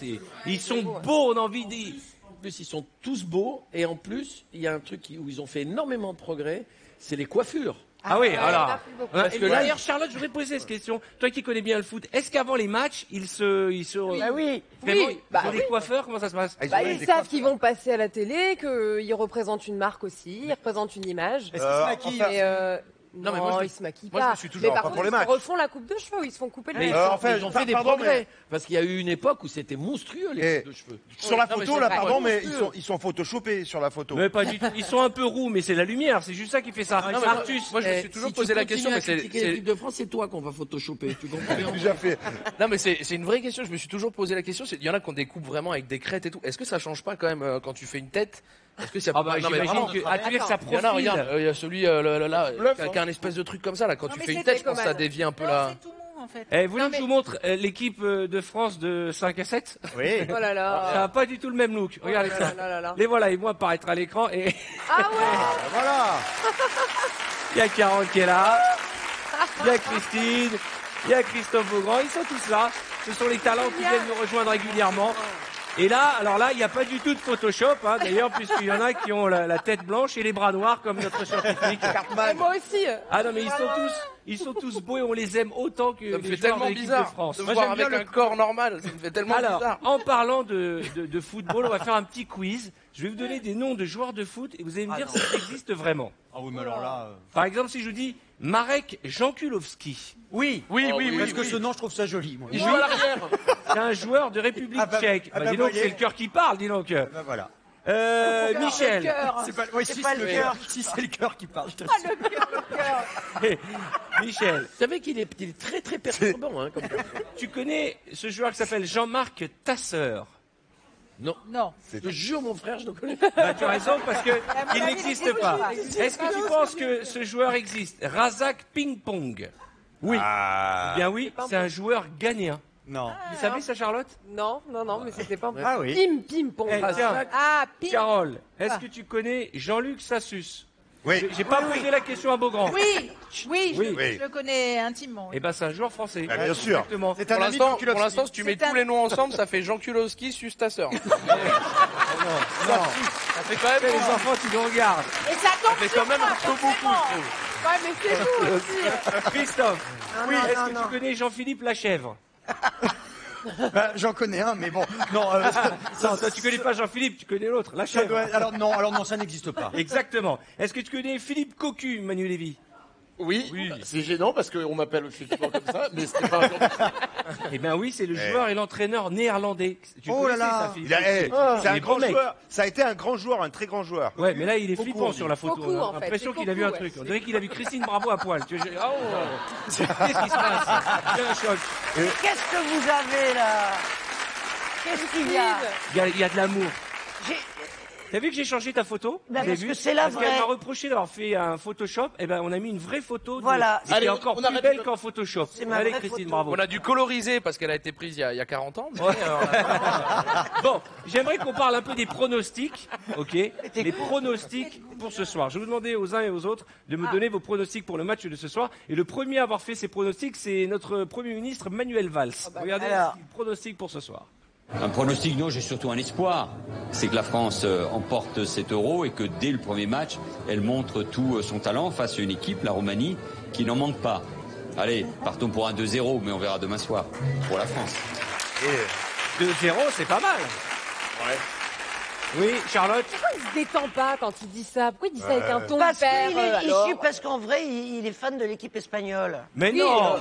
Ils sont beaux, on a envie de... En plus, ils sont tous beaux. Et en plus, il y a un truc où ils ont fait énormément de progrès, c'est les coiffures. Ah oui, voilà. merci beaucoup. Parce Et que là, d'ailleurs, Charlotte, je voudrais poser cette question. Toi qui connais bien le foot, est-ce qu'avant les matchs, ils se... Bah oui. Vraiment, Oui, ils bah ont des oui. coiffeurs? Comment ça se passe? Bah, ils savent qu'ils vont passer à la télé, qu'ils représentent une marque aussi, ils représentent une image. Est-ce qu'il se maquille? Mais Non, mais moi, je- ils se maquillent moi, je pas. me suis toujours- Mais par pas contre, pour les ils matchs. refont la coupe de cheveux, ils se font couper le Mais nez. ils ont fait des pardon, progrès. Parce qu'il y a eu une époque où c'était monstrueux, les coupes de cheveux. Sur la Non, mais photo, c'est là, vrai. pardon, mais Monstrueux. ils sont photoshopés sur la photo. Mais pas du tout. Ils sont un peu roux, mais c'est la lumière. C'est juste ça qui fait ça. Non, mais Artus. moi, je me suis toujours posé la question, mais c'est. l'équipe de France, c'est toi qu'on va photoshopper. Tu comprends bien? Déjà fait. Non, mais c'est une vraie question. Je me suis toujours posé la question. Il y en a qui ont des coupes vraiment avec des crêtes et tout. Est-ce que ça change pas quand même quand tu fais une tête? Est-ce que ça Ah bah, non, mais j'imagine vraiment. que, tu veux dire que ça Il y en a, regarde, profile. il y a celui là, qui a un espèce de truc comme ça là. Quand Non, tu mais fais une c'était tête, je pense que ça comme dévie un peu Non, là. c'est tout mou, en fait. Eh, vous voulez que je vous montre l'équipe de France de 5 à 7? Oui. Oh là Ça là. n'a pas du tout le même look. Regardez Oh là ça. là là là. Les voilà et moi apparaître à l'écran et Ah ouais. Voilà. il y a Carole qui est là, il y a Christine, il y a Christophe Beaugrand, ils sont tous là. Ce sont les talents qui viennent nous rejoindre régulièrement. Et là, alors là, il n'y a pas du tout de Photoshop, hein, d'ailleurs, puisqu'il y en a qui ont la tête blanche et les bras noirs comme notre scientifique. Et moi aussi. Ah non, mais ils sont tous beaux et on les aime autant que Ça me les fait joueurs tellement de l'équipe de bizarre France. de voir avec un corps normal. Ça me fait tellement Alors, bizarre. en parlant de football, on va faire un petit quiz. Je vais vous donner des noms de joueurs de foot et vous allez me dire s'ils existent vraiment. Ah oui, mais alors là. Par exemple, si je vous dis Marek Jankulovski, Oui, parce que ce nom, je trouve ça joli. Moi. Il joue à l'arrière. c'est un joueur de République Ah bah- tchèque. ah Bah, bah, dis donc, voyez. c'est le cœur qui parle, dis donc. Ben voilà. Michel. C'est pas, oui, si pas c'est le le cœur. cœur, si c'est le cœur qui parle. je te Michel, Vous savez qu'il est très très perturbant, hein, comme personne. tu connais ce joueur qui s'appelle Jean-Marc Tasseur? Non. Non. Je te jure, mon frère, je ne connais Bah, tu as raison parce que il avis, n'existe il pas. existe Est-ce que tu penses que ce joueur existe? Razak Ping Pong. Oui. Ah. Eh bien oui, c'est un joueur ghanéen. Non. Vous savez ça, Charlotte? Non, mais c'était pas Ah oui. Pim, pong. Eh, tiens, Pim. Carole, est-ce que tu connais Jean-Luc Sassus? Oui. J'ai pas posé la question à Beaugrand. Oui, Oui. je le connais intimement. Eh ben, c'est un joueur français. Ah, bien sûr. Exactement. C'est Pour un ami de l'instant, Kulowski. si tu mets C'est tous les noms ensemble, ça fait Jean Kulowski sus ta sœur. Non. Ça fait quand même Les enfants, tu nous regardes. Et ça tombe Ça fait sur quand même moi, un peu beaucoup, je forcément. trouve. Ouais, mais c'est vous aussi. Christophe, Oui, est-ce que tu connais Jean-Philippe Lachèvre? Bah, j'en connais un, mais bon. Non, Non, toi, tu connais pas Jean-Philippe, tu connais l'autre, ça Lachèvre. doit... alors non, ça n'existe pas. Exactement. Est-ce que tu connais Philippe Cocu, Manu Lévy? Oui, c'est gênant parce qu'on m'appelle effectivement comme ça, mais c'était pas un jour. Eh bien oui, c'est le joueur et l'entraîneur néerlandais. Tu Oh là connaissais là. ça, Philippe Il a- eh, Cocu? c'est un Il est grand bon mec. joueur. Ça a été un grand joueur, un très grand joueur. Ouais, mais là, il est flippant sur la photo. Cocu, On en a fait. l'impression C'est qu'il a vu un Cocu, truc. ouais. On dirait qu'il a vu Christine Bravo à poil. Tu vois, Qu'est-ce qui se passe? J'ai un choc. Qu'est-ce que vous avez là? Qu'est-ce qu'il y a? Il y a de l'amour. J'ai- T'as vu que j'ai changé ta photo? Bah, T'as parce vu que c'est la Parce qu'elle vraie. m'a reproché d'avoir fait un Photoshop. Eh ben, on a mis une vraie photo. Voilà. Qui est Allez, encore on plus arrête belle de- qu'en Photoshop. C'est ma Allez, vraie Christine, photo. bravo. On a dû coloriser parce qu'elle a été prise il y a 40 ans. Mais Bon, j'aimerais qu'on parle un peu des pronostics, ok? Les pronostics pour ce soir. Je vais vous demander aux uns et aux autres de me donner vos pronostics pour le match de ce soir. Et le premier à avoir fait ses pronostics, c'est notre Premier ministre Manuel Valls. Regardez alors. le pronostic pour ce soir. Un pronostic, non, j'ai surtout un espoir. C'est que la France emporte cet euro et que dès le premier match, elle montre tout son talent face à une équipe, la Roumanie, qui n'en manque pas. Allez, partons pour un 2-0, mais on verra demain soir pour la France. 2-0, c'est pas mal. Ouais. Oui, Charlotte? Pourquoi il se détend pas quand il dit ça? Pourquoi il dit ça avec un ton Parce hyper, qu'il est alors issu, parce qu'en vrai, il est fan de l'équipe espagnole. Mais Oui, non!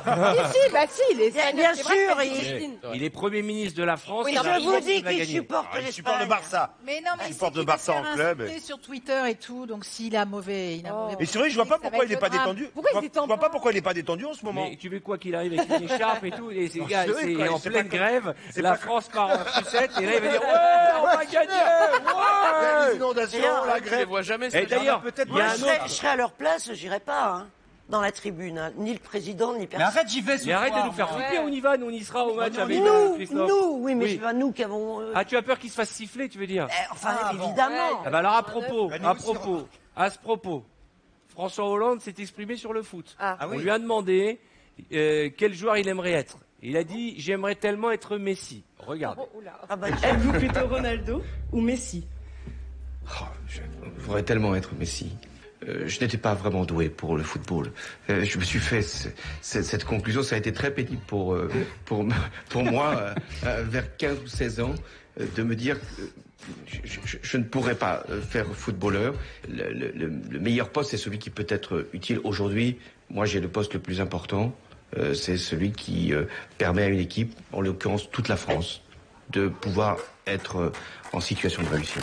si, il est Bien c'est vrai sûr, que c'est il- Christine. Il est Premier ministre de la France. Oui, il va- je vous dis il va qu'il gagner. supporte Ah, il supporte le l'Espagne. Barça. Mais non, mais Il c'est porte qu'il le va Barça faire en club. insulter sur Twitter et tout, donc s'il a mauvais, Et c'est vrai, je vois pas ça va pourquoi il être est pas le drame. détendu. Pourquoi il Je se détend vois pas pas pourquoi il est pas détendu en ce moment. Mais tu veux quoi qu'il arrive avec une écharpe et tout, et ces gars, c'est vrai, c'est quoi, en c'est pleine pas- grève, c'est la pas- France part en sucette, et là il va dire ouais, on va gagner, ouais. Les inondations, la je les grève. vois jamais. Et ces gens-là. d'ailleurs, peut-être il y a Moi, un je serais, autre. je serais à leur place, j'irais pas hein, dans la tribune. Hein. Ni le président, ni Mais personne. arrête, j'y vais ce Mais arrête de soir, nous faire moi. flipper, on y va, nous on y sera au match on y avec va. Christophe. Oui, mais Oui. c'est pas nous qui avons... Ah, tu as peur qu'il se fasse siffler, tu veux dire? Enfin, bon. évidemment. Ah bah alors à propos, Bah, nous à aussi, propos, à ce propos, François Hollande s'est exprimé sur le foot. Ah. Ah On oui. lui a demandé quel joueur il aimerait être. Il a dit j'aimerais tellement être Messi. Regarde. Oh, oula. Ah bah, Êtes-vous plutôt Ronaldo ou Messi? Je voudrais tellement être Messi. Je n'étais pas vraiment doué pour le football. Je me suis fait cette conclusion, ça a été très pénible pour moi, vers 15 ou 16 ans, de me dire que je ne pourrais pas faire footballeur. Le meilleur poste, c'est celui qui peut être utile aujourd'hui. Moi, j'ai le poste le plus important. C'est celui qui permet à une équipe, en l'occurrence toute la France, de pouvoir être en situation de réussite.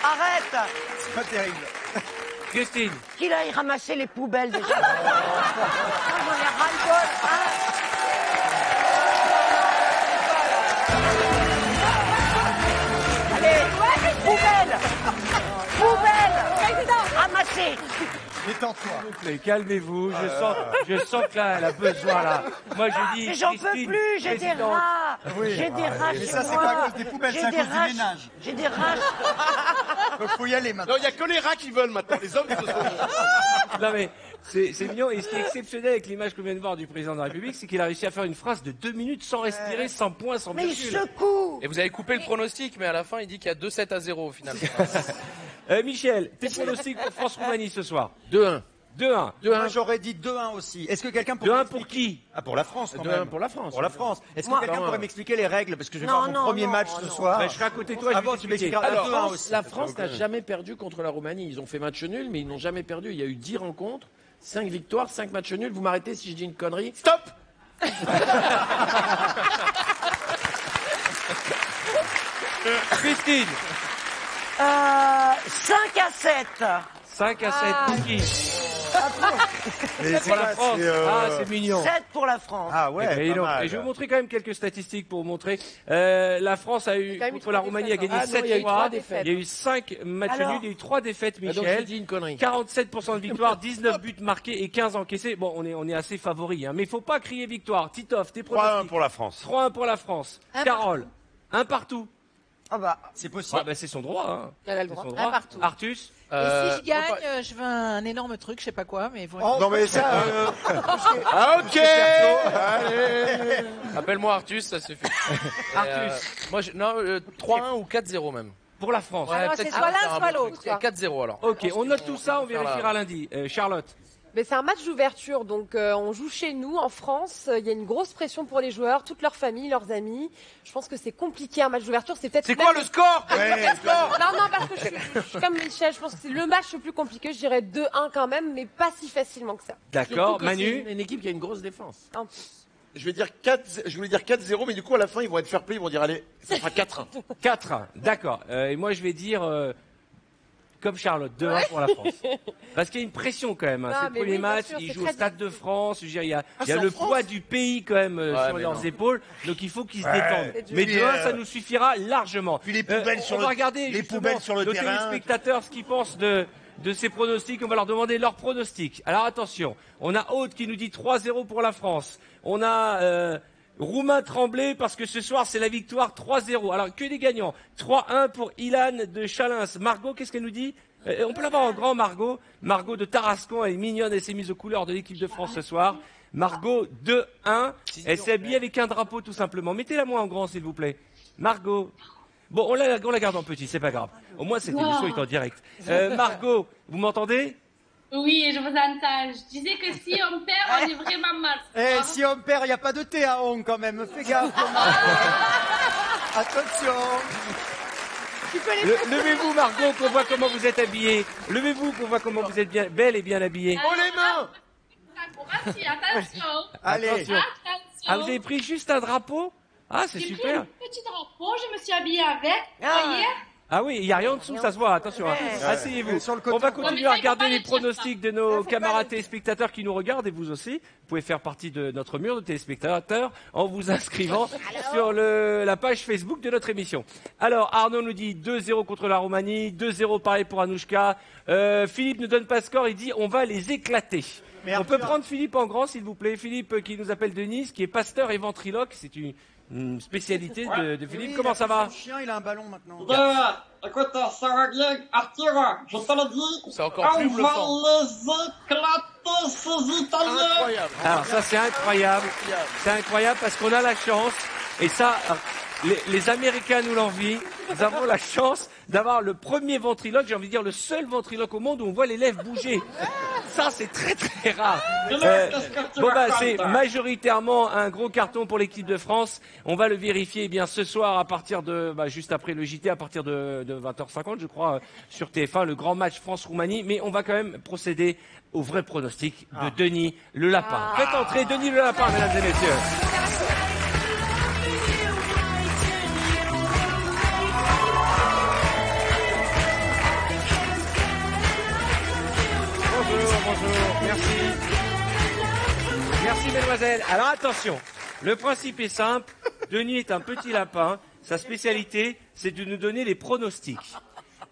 arrête. C'est pas terrible. Christine. Qu'il aille ramasser les poubelles déjà. Moi, j'en ai ras-le-bol, hein. Allez, poubelle. Poubelle. Ramasser. Détends-toi. S'il vous plaît, calmez-vous. Je sens que là, elle a besoin là. Moi, je dis. Mais j'en peux Christine, plus, j'ai des présidente. rats. Oui. J'ai des rats Mais chez ça, c'est moi. pas à cause des poubelles, c'est J'ai à des cause du rats. ménage. J'ai des rats. Donc, faut y aller maintenant. Non, il y a que les rats qui veulent maintenant. Les hommes, ils se sont. Non mais c'est mignon. Et ce qui est exceptionnel avec l'image qu'on vient de voir du président de la République, c'est qu'il a réussi à faire une phrase de 2 minutes sans respirer, sans point, sans Mais il virgule. secoue. Et vous avez coupé le pronostic, mais à la fin, il dit qu'il y a 2-7-0 au final. Michel, tes pronostics pour France-Roumanie ce soir? 2-1. 2-1. Moi, j'aurais dit 2-1 aussi. Est-ce que quelqu'un pourrait 2-1 pour qui? Ah, pour la France, quand 2-1 même. pour la France. Pour la France. Est-ce que Moi- quelqu'un Non, pourrait non. m'expliquer les règles? Parce que je vais Non, voir mon non, premier non, match ce non. soir. Bah, je serai à côté de toi. Ah je vais bon, tu m'expliqueras. t'expliquer. Alors, 2-1 aussi. la France n'a jamais perdu contre la Roumanie. Ils ont fait match nul, mais ils n'ont jamais perdu. Il y a eu 10 rencontres, 5 victoires, 5 matchs nuls. Vous m'arrêtez si je dis une connerie? Stop. Christine, 5-7. 5 à 7 pour qui? Mais Pour la France. Ah, c'est mignon. 7 pour la France. Ah ouais, Et pas donc, mal. et je vais vous montrer quand même quelques statistiques pour vous montrer. La France a eu, quand même eu contre trois la Roumanie, a défaites, gagné hein. Ah non, 7 il y a eu fois. trois défaites. Il y a eu 5 matchs Alors nuls, il y a eu 3 défaites, Ah, donc Michel. j'ai dit une connerie. 47% de victoire, 19 buts marqués et 15 encaissés. Bon, on est assez favoris, hein. Mais il faut pas crier victoire. Titoff, tes 3-1 pronostics. pour la France. 3-1 pour la France. Un Carole, un partout. Ah bah, C'est possible. Ah, bah, c'est son droit, hein. Elle a le C'est droit. son Un partout. Artus. Et si je gagne, je veux un énorme truc, je sais pas quoi, mais voilà. Non mais ça. Ah, ok. Allez. Appelle-moi Artus, ça suffit. Artus. Moi, non, 3-1 ou 4-0 même. Pour la France. Alors, peut-être c'est qu'on soit va l'un, faire un soit bon l'autre, truc. quoi. 4-0 alors. Ok, on note tout ça, on faire la- vérifiera lundi. Charlotte. Mais c'est un match d'ouverture, donc on joue chez nous, en France. Il y a une grosse pression pour les joueurs, toute leur famille, leurs amis. Je pense que c'est compliqué un match d'ouverture. C'est peut-être. C'est quoi le score? Non, parce que je suis comme Michel. Je pense que c'est le match le plus compliqué. Je dirais 2-1 quand même, mais pas si facilement que ça. D'accord. Surtout que Manu. c'est une équipe qui a une grosse défense. En plus. Je voulais dire 4-0, mais du coup, à la fin, ils vont être fair play, ils vont dire, allez, ça fera 4-1. 4-1, d'accord. Et moi, je vais dire, comme Charlotte, 2-1 pour la France. Parce qu'il y a une pression quand même. Hein. Non, C'est le mais premier oui, bien match, sûr, ils c'est jouent au très Stade de France. Je veux dire, il y a c'est en le France poids du pays quand même sur mais leurs non. épaules. Donc il faut qu'ils se Ouais. détendent. C'est Mais dur. 2-1, ça nous suffira largement. Puis les poubelles sur on le- va regarder les justement poubelles sur le nos terrain. téléspectateurs ce qu'ils pensent de ces pronostics. On va leur demander leurs pronostics. Alors attention, on a Aude qui nous dit 3-0 pour la France. On a Roumain Tremblay parce que ce soir c'est la victoire 3-0. Alors que des gagnants. 3-1 pour Ilan de Chalins. Margot, qu'est-ce qu'elle nous dit? On peut l'avoir en grand, Margot. Margot de Tarascon, elle est mignonne, elle s'est mise aux couleurs de l'équipe de France ce soir. Margot 2-1. Elle s'est habillée avec un drapeau tout simplement. Mettez-la moi en grand s'il vous plaît. Margot. Bon, on la garde en petit, c'est pas grave. Au moins cette émission est en direct. Margot, vous m'entendez? Oui, je vous entends. Je disais que si on perd, on est vraiment mal. Eh, si on perd, il n'y a pas de thé à on quand même. Fais gaffe. Attention. Levez-vous, Margot, qu'on voit comment vous êtes habillée. Levez-vous, qu'on voit comment vous êtes bien belle et bien habillée. Oh les mains. Attention. Allez. Attention. Attention. Ah, vous avez pris juste un drapeau? Ah, c'est J'ai pris super. un petit drapeau, je me suis habillée avec. Voyez. Ah oui, il n'y a rien en dessous, ça se voit, attention. Hein. Asseyez-vous. On va continuer à regarder les pronostics de nos camarades téléspectateurs qui nous regardent et vous aussi. Vous pouvez faire partie de notre mur de téléspectateurs en vous inscrivant sur la page Facebook de notre émission. Alors, Arnaud nous dit 2-0 contre la Roumanie, 2-0 pareil pour Anouchka. Philippe ne donne pas de score, il dit on va les éclater. Mais On peut Arthur- prendre Philippe en grand, s'il vous plaît. Philippe qui nous appelle de Nice, qui est pasteur et ventriloque. C'est une spécialité de Philippe. Oui, Comment ça va? Son chien, il a un ballon maintenant. Écoute, ça va bien, Arthur, je te le dis. C'est encore plus On va bluffant. les éclater, ces Italiens. Incroyable. Alors ça c'est incroyable, c'est incroyable parce qu'on a la chance, et ça les Américains nous l'envient, nous avons la chance d'avoir le premier ventriloque, j'ai envie de dire le seul ventriloque au monde où on voit les lèvres bouger. Ça c'est très très rare. Bon bah c'est majoritairement un gros carton pour l'équipe de France. On va le vérifier bien ce soir à partir de juste après le JT à partir de 20h50 je crois sur TF1 le grand match France-Roumanie, mais on va quand même procéder au vrai pronostic de Denis le Lapin. Faites entrer Denis le Lapin, mesdames et messieurs. Bonjour, merci. Merci mesdemoiselles. Alors attention, le principe est simple. Denis est un petit lapin. Sa spécialité, c'est de nous donner les pronostics.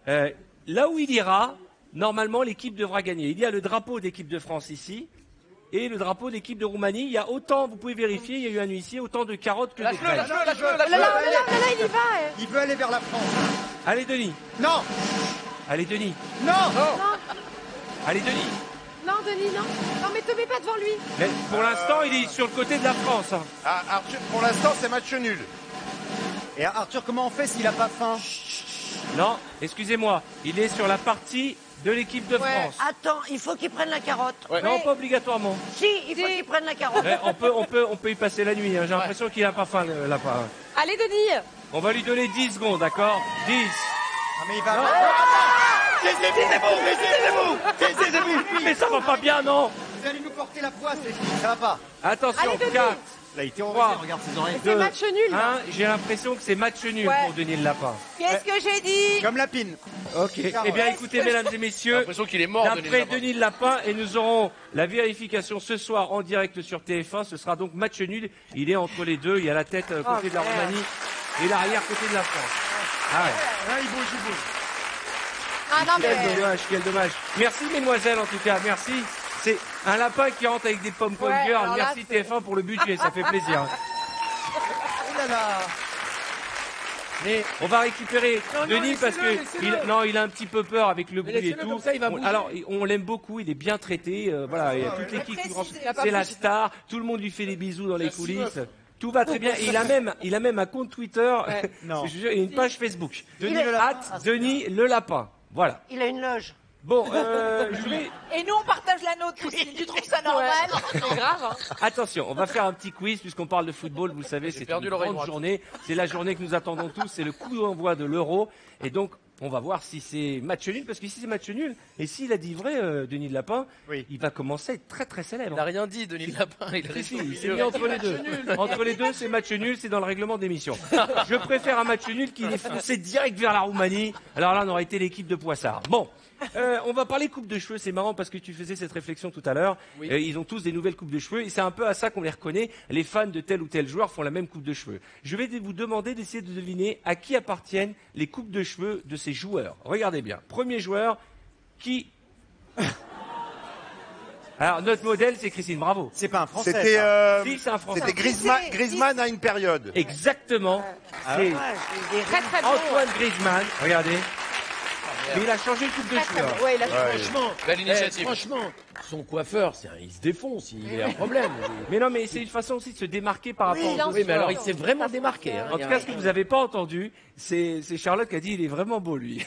Là où il ira, normalement l'équipe devra gagner. Il y a le drapeau d'équipe de France ici et le drapeau d'équipe de Roumanie. Il y a autant, vous pouvez vérifier, il y a eu un huissier, autant de carottes que de graines. Là, il y va. Il veut aller vers la France. Allez Denis. Non. Allez Denis. Non. Allez Denis. Non, Denis, non. Non, mais te mets pas devant lui. Mais pour l'instant, il est sur le côté de la France. Hein. Ah, Arthur, pour l'instant, c'est match nul. Et Arthur, comment on fait s'il a pas faim? Non, excusez-moi, il est sur la partie de l'équipe de France. Attends, il faut qu'il prenne la carotte. Non, pas obligatoirement. Si, il faut qu'il prenne la carotte. Ouais, on peut y passer la nuit. Hein. J'ai l'impression qu'il n'a pas faim, le lapin. Allez, Denis. On va lui donner 10 secondes, d'accord? 10. Ah, mais il va. Mais ça va pas bien, non? Vous allez nous porter la poisse, les filles. Ça va pas. Attention, Allez, Denis. 4, Il a été en 3, regarde ses oreilles. C'est match nul. là. J'ai l'impression que c'est match nul Ouais. pour Denis le Lapin. Qu'est-ce que j'ai dit? Comme Lapine. Ok. Eh bien, écoutez, mesdames et J'ai messieurs, l'impression qu'il est mort, Denis d'après Lapin. Denis le Lapin, et nous aurons la vérification ce soir en direct sur TF1. Ce sera donc match nul. Il est entre les deux. Il y a la tête côté de la merde. Roumanie et l'arrière côté de la France. Ah ouais. il bouge. Ah non, Quel mais. dommage, quel dommage. Merci, mesdemoiselles, en tout cas. Merci. C'est un lapin qui rentre avec des pommes Ouais, girl. alors là, Merci c'est- TF1 pour le budget. Ça fait plaisir. Oh là là. Mais on va récupérer Non, Denis parce que laissez-le. il a un petit peu peur avec le bruit et laissez-le tout. comme ça, il va bouger. Alors on l'aime beaucoup, il est bien traité. Voilà, il y a toute l'équipe qui rentre. C'est la star. Tout le monde lui fait des bisous dans les coulisses. Tout va très bien. Et il a même un compte Twitter. Non. Je jure, et une page Facebook. Denis le Lapin. Denis le Lapin. Voilà. Il a une loge. Bon, je vais. Et nous, on partage la nôtre, Christine. Tu trouves ça normal? C'est grave. Hein. Attention, on va faire un petit quiz puisqu'on parle de football. Vous le savez, c'est perdu une l'oreille grande droite. journée. C'est la journée que nous attendons tous. C'est le coup d'envoi de l'Euro. Et donc, on va voir si c'est match nul. Parce que si c'est match nul, et s'il a dit vrai, Denis de Lapin, Oui. il va commencer à être très très célèbre. Il n'a rien dit, Denis Lapin. Il Si, reste si, au il s'est milieu. mis entre les deux. Entre les deux, c'est match nul, c'est dans le règlement d'émission. Je préfère un match nul qui est foncé direct vers la Roumanie. Alors là, on aurait été l'équipe de Poissard. Bon. On va parler coupe de cheveux, c'est marrant parce que tu faisais cette réflexion tout à l'heure. Oui. Ils ont tous des nouvelles coupes de cheveux et c'est un peu à ça qu'on les reconnaît. Les fans de tel ou tel joueur font la même coupe de cheveux. Je vais vous demander d'essayer de deviner à qui appartiennent les coupes de cheveux de ces joueurs. Regardez bien. Premier joueur, qui... Alors, notre modèle, c'est Christine, bravo. C'est pas un Français. C'était ça. Si, c'est un Français. c'était Griezmann à une période. Exactement. C'est Très très bon. Antoine Griezmann. Regardez. Mais il a changé de coupe de Très cheveux. très hein. bon. Ouais, il a Franchement, belle initiative. franchement, son coiffeur, il se défonce, il a un problème. Mais non, mais c'est une façon aussi de se démarquer par rapport aux bien autres Oui, mais alors il joueurs. s'est vraiment démarqué. Hein. En tout cas, ce que vous n'avez pas entendu, c'est Charlotte qui a dit il est vraiment beau lui.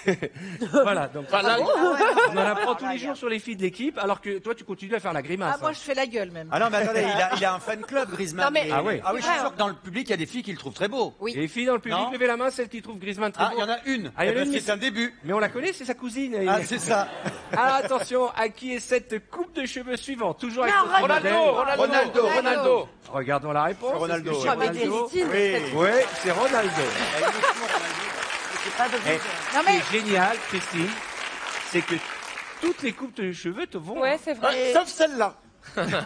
Voilà, donc Enfin, là, on en apprend tous les jours sur les filles de l'équipe, alors que toi tu continues à faire la grimace. Ah, moi, hein. je fais la gueule, même. Ah non, mais attendez, il a un fan club, Griezmann. Non, mais- Ah ouais. Ah oui, je suis Ouais, sûr hein. que dans le public, il y a des filles qui le trouvent très beau. Oui. Et les filles dans le public, Non. levez la main, celles qui trouvent Griezmann très Ah, beau. il y en a une. Ah, il y en a Eh une, ben, mais c'est un début. Mais on la connaît, c'est sa cousine. Ah, c'est ça. Alors attention, à qui est cette coupe de cheveux suivante? Toujours avec Non, notre modèle. Ronaldo. Regardons la réponse. C'est Ronaldo. Est-ce que Ah, mais Ronaldo Christine, Oui. cette- Oui, c'est Ronaldo. C'est pas de Eh, Non, mais- Ce qui est génial, Christine, c'est que toutes les coupes de cheveux te vont. Ouais, c'est vrai. Sauf celle-là.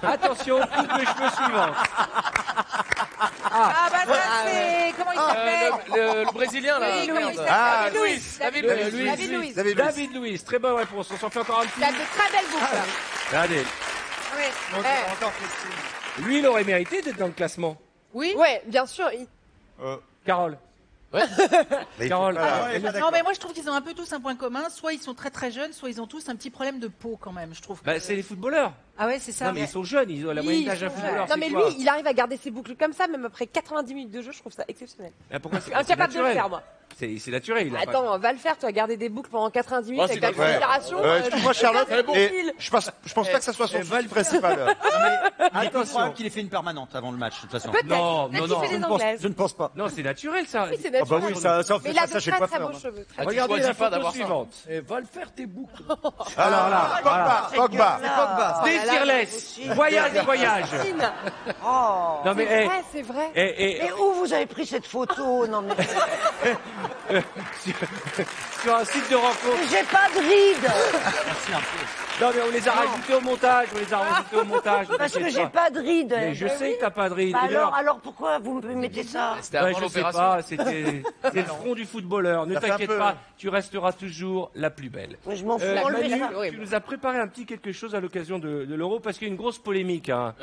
Attention, coupe de cheveux suivante. Ah, bah, ça, c'est. Comment il s'appelle? Le Brésilien, là. Oui, merde. Ah, David Luiz. David Luiz. David Luiz, très bonne réponse. On s'en fait encore un petit. Il a de très belles boucles. là. Regardez, Ouais. Eh, Encore Christine. lui, il aurait mérité d'être dans le classement. Oui. Ouais, bien sûr. Carole. Mais il faut Carole. pas- Ah ouais, pas Non, d'accord. mais moi, je trouve qu'ils ont un peu tous un point commun. Soit ils sont très très jeunes, soit ils ont tous un petit problème de peau, quand même, je trouve. Bah, c'est les footballeurs. Ah ouais, c'est ça. Non, mais ils sont jeunes, ils ont la Oui, moyenne d'âge d'un ouais. footballeur. Non, c'est mais lui, quoi il arrive à garder ses boucles comme ça, même après 90 minutes de jeu, je trouve ça exceptionnel. Ah, pourquoi c'est Incapable de le naturel. faire, moi. C'est naturel. Il a pas- Attends, va le faire, tu vas garder des boucles pendant 90 minutes Oh, avec c'est ta pas vrai. considération. Excuse-moi, Charlotte, c'est bon. et je pense pas que ça soit son fil principal. Il est probable qu'il ait fait une permanente avant le match, de toute façon. Peut-être. Non, Peut-être non, qu'il non. fait Je des ne pense- anglaises. je ne pense pas. Non, c'est naturel, ça. Oui, c'est Ah bah naturel. oui, ça on Mais fait il a pas de ça chez très le très coiffeur. beaux cheveux. Ah, tu Regardez la choisis pas photo d'avoir ça. suivante. Eh, va le faire tes boucles. Alors là, voilà. Pogba. Pogba. Désirless, voyage et voyage. Christine, Oh. Non mais, c'est eh, vrai, c'est vrai. Mais où vous avez pris cette photo? Non mais sur un site de rencontre. j'ai pas de rides. Non mais on les a rajoutés au montage, on les a rajoutés au montage. ne Parce que t'inquiète j'ai pas. pas de rides. Mais je sais que t'as pas de ride. Bah Et d'ailleurs, alors pourquoi vous me mettez ça? C'était ouais, avant je sais l'opération. pas, c'est le front du footballeur. Ne Ça fait un t'inquiète peu- pas, tu resteras toujours la plus belle. Mais je m'en fous. Manu, ça. tu nous as préparé un petit quelque chose à l'occasion de l'Euro parce qu'il y a une grosse polémique. Hein.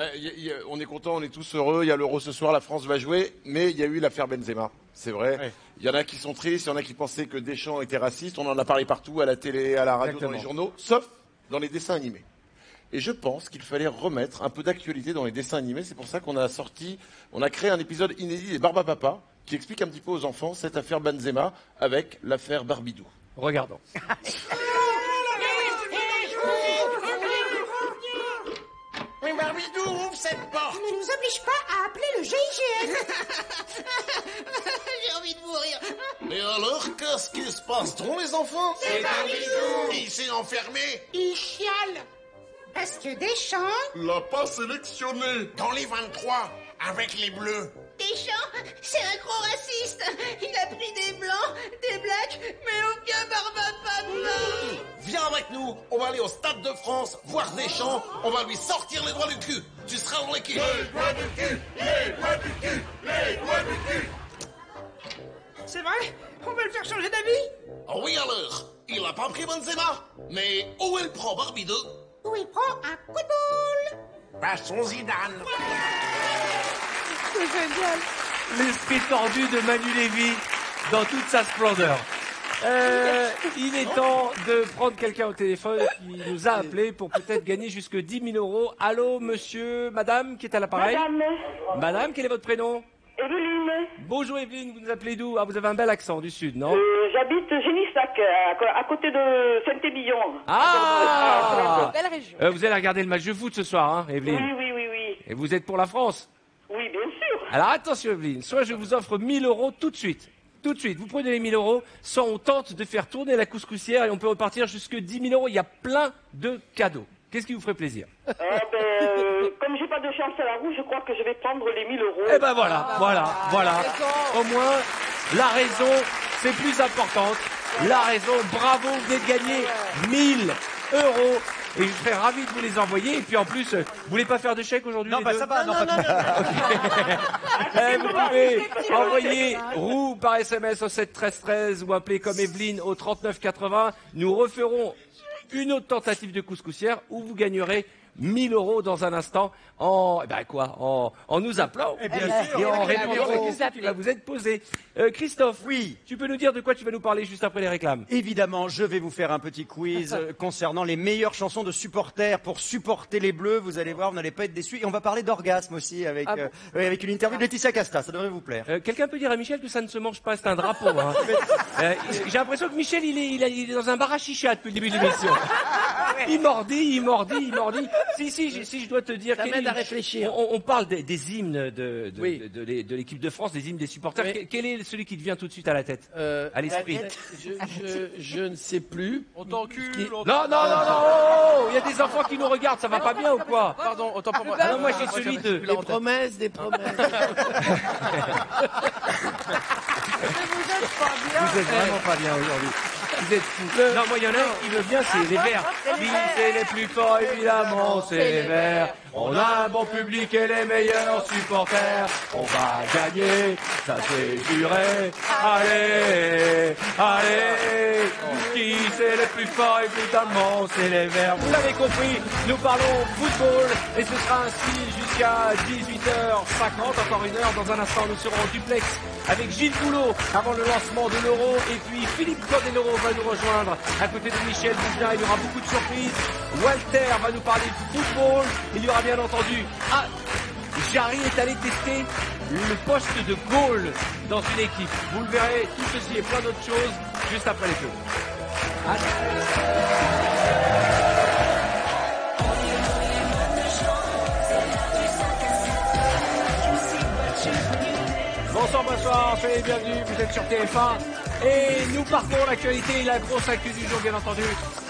On est content, on est tous heureux. Il y a l'Euro ce soir, la France va jouer, mais il y a eu l'affaire Benzema. C'est vrai. Ouais. Il y en a qui sont tristes, il y en a qui pensaient que Deschamps était raciste. On en a parlé partout, à la télé, à la radio, Exactement. dans les journaux, sauf dans les dessins animés. Et je pense qu'il fallait remettre un peu d'actualité dans les dessins animés. C'est pour ça qu'on a créé un épisode inédit des Barbapapa qui explique un petit peu aux enfants cette affaire Benzema avec l'affaire Barbidou. Regardons. Mais Barbidou, ouvre cette porte. Ne nous oblige pas à appeler le GIGN. J'ai envie de mourir. Mais alors, qu'est-ce qui se passe dans les enfants? C'est Barbidou. Il s'est enfermé. Il chiale. Parce que Deschamps... L'a pas sélectionné. Dans les 23. avec les Bleus. Deschamps, c'est un gros raciste. Il a pris des blancs, des blacks, mais aucun Barbapapa. Viens avec nous, on va aller au Stade de France, voir Deschamps, on va lui sortir les doigts du cul. Tu seras dans l'équipe. Les doigts du cul, les doigts du cul, les doigts du cul. C'est vrai? On va le faire changer d'avis? Oui alors, il a pas pris Benzema, mais où il prend Barbie 2? Où il prend un coup de boule. Passons Zidane. C'est génial. L'esprit tordu de Manu Lévy dans toute sa splendeur. Il est temps de prendre quelqu'un au téléphone qui nous a appelé pour peut-être gagner jusque 10 000 euros. Allô, monsieur, madame, qui est à l'appareil? Madame, quel est votre prénom? Evelyne. Bonjour Evelyne, vous nous appelez d'où? Ah, vous avez un bel accent du sud, non? J'habite Génissac, à côté de Saint-Émilion. Ah, Belle région. Vous allez regarder le match de foot ce soir, hein, Evelyne? Oui. Et vous êtes pour la France? Oui, bien sûr. Alors attention Evelyne, soit je vous offre 1 000 euros tout de suite. Tout de suite, vous prenez les 1 000 euros, soit on tente de faire tourner la couscoussière et on peut repartir jusque 10 000 euros. Il y a plein de cadeaux. Qu'est-ce qui vous ferait plaisir? Comme j'ai pas de chance à la roue, je crois que je vais prendre les 1 000 euros. Eh ben voilà. Au moins, la raison, c'est plus importante. La raison, bravo, vous venez de gagner 1 000 euros. Et je serais ravi de vous les envoyer. Et puis en plus, vous voulez pas faire de chèque aujourd'hui? Non, les bah deux? ça va, non, pas tout. Vous pouvez envoyer roue par SMS au 7 13 13 ou appeler comme Evelyne au 39 80. Nous referons une autre tentative de couscoussière où vous gagnerez 1 000 euros dans un instant en nous appelant et en répondant aux questions qui va vous être posée. Christophe, oui, tu peux nous dire de quoi tu vas nous parler juste après les réclams? Évidemment, je vais vous faire un petit quiz concernant les meilleures chansons de supporters pour supporter les Bleus. Vous allez voir, vous n'allez pas être déçus. Et on va parler d'orgasme aussi avec une interview de Laetitia Casta. Ça devrait vous plaire. Quelqu'un peut dire à Michel que ça ne se mange pas, c'est un drapeau. Hein. J'ai l'impression que Michel, il est dans un bar à chicha depuis le début de l'émission. Il mordit. Si je dois te dire, ça m'aide à réfléchir. On parle des hymnes de l'équipe de France, des hymnes des supporters. Oui. Quel est celui qui te vient tout de suite à la tête, à l'esprit? Je ne sais plus. On t'encule. Non, il y a des enfants qui nous regardent, ça va pas bien ou quoi? Pardon, autant pour moi. Ah non, moi j'ai celui de... Des promesses. Vous êtes vraiment pas bien aujourd'hui. Vous êtes fous. Non, moi, il y en a un qui veut bien, c'est les Verts. C'est les plus forts, évidemment, c'est les Verts. On a un bon public et les meilleurs supporters. On va gagner, ça c'est juré. Allez. Qui c'est les plus forts, évidemment, c'est les Verts. Vous l'avez compris, nous parlons football et ce sera ainsi jusqu'à 18h50, encore une heure. Dans un instant, nous serons en duplex avec Gilles Boulot avant le lancement de l'Euro. Et puis Philippe Cordeloro va nous rejoindre à côté de Michel Boujna. Il y aura beaucoup de surprises. Walter va nous parler de football. Il y aura bien entendu... Jarry est allé tester le poste de goal dans une équipe. Vous le verrez, tout ceci et plein d'autres choses juste après les pubs. Bonsoir, soyez les bienvenus, vous êtes sur TF1 et nous partons l'actualité et la grosse actu du jour bien entendu.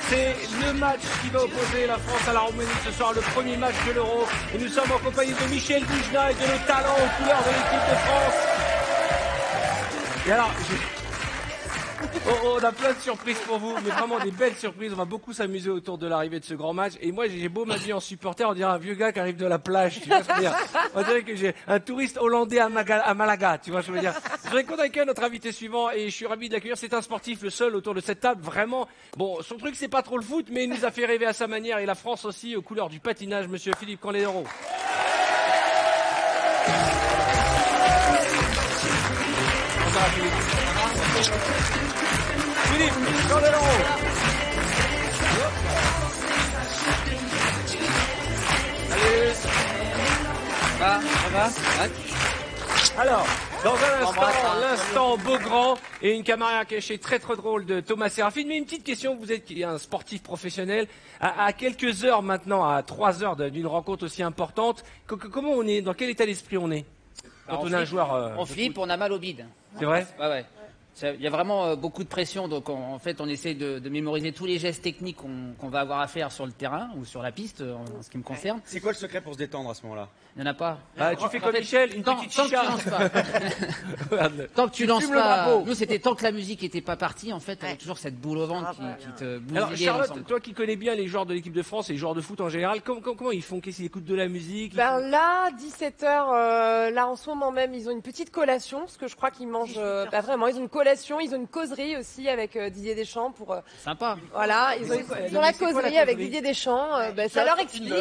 C'est le match qui va opposer la France à la Roumanie ce soir, le premier match de l'Euro. Et nous sommes en compagnie de Michel Boujna et de nos talents aux couleurs de l'équipe de France. Et alors, on a plein de surprises pour vous, mais vraiment des belles surprises. On va beaucoup s'amuser autour de l'arrivée de ce grand match. Et moi, j'ai beau m'habiller en supporter, on dirait un vieux gars qui arrive de la plage. Tu vois ce que je veux dire? On dirait que j'ai un touriste hollandais à Malaga. Tu vois ce que je veux dire? Je voudrais qu'on accueille notre invité suivant et je suis ravi de l'accueillir. C'est un sportif, le seul autour de cette table. Vraiment, bon, son truc, c'est pas trop le foot, mais il nous a fait rêver à sa manière. Et la France aussi, aux couleurs du patinage, monsieur Philippe Cordeloro. Bonsoir Philippe. Philippe Cordeloro. Salut. Ça va? Alors, dans un instant, l'instant Beaugrand et une caméra cachée très drôle de Thomas Séraphine. Mais une petite question, vous êtes un sportif professionnel, à quelques heures maintenant, à 3 heures d'une rencontre aussi importante, comment on est, dans quel état d'esprit on est quand on est un joueur on flippe, on a mal au bide. C'est vrai? Ouais. Il y a vraiment beaucoup de pression, donc en fait on essaie de mémoriser tous les gestes techniques qu'on va avoir à faire sur le terrain ou sur la piste en ce qui me concerne. C'est quoi le secret pour se détendre à ce moment-là? Il n'y en a pas. Tu fais comme Michel, une petite chicha. Tant que tu lances pas. Nous c'était tant que la musique était pas partie, en fait, avec toujours cette boule au ventre qui te bousille. Alors Charlotte, toi qui connais bien les joueurs de l'équipe de France et les joueurs de foot en général, comment ils font? Qu'est-ce qu'ils écoutent de la musique? Là, 17h, là en ce moment même, ils ont une petite collation, parce que je crois qu'ils mangent pas vraiment. Ils ont une collation, ils ont une causerie aussi avec Didier Deschamps pour. Sympa. Voilà, ils ont la causerie avec Didier Deschamps. Ça leur explique.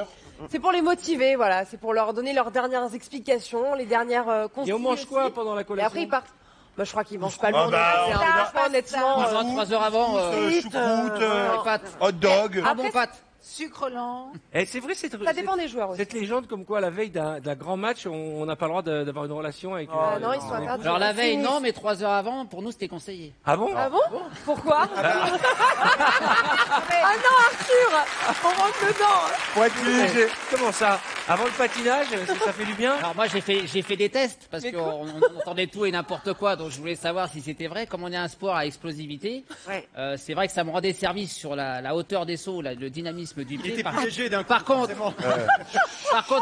C'est pour les motiver, voilà. C'est pour leur donner leurs dernières explications, les dernières conseils. Et on mange quoi pendant la collation? Et après ils partent. Je crois qu'ils mangent pas le monde. Honnêtement, 3 heures avant. Choucroute, hot dog. Bon pâte. Sucre lent. C'est vrai, ça dépend des joueurs aussi. Cette légende comme quoi la veille d'un grand match, on n'a pas le droit d'avoir une relation avec. Non, ils sont interdits. Alors la veille, non, mais 3 heures avant, pour nous, c'était conseillé. Ah bon? Ah bon? Pourquoi? Ah non, Arthur! On rentre dedans! Comment ça? Avant le patinage, ça fait du bien? Alors moi, j'ai fait des tests, parce qu'on entendait tout et n'importe quoi, donc je voulais savoir si c'était vrai. Comme on est un sport à explosivité, c'est vrai que ça me rendait service sur la hauteur des sauts, le dynamisme du pied. Par contre,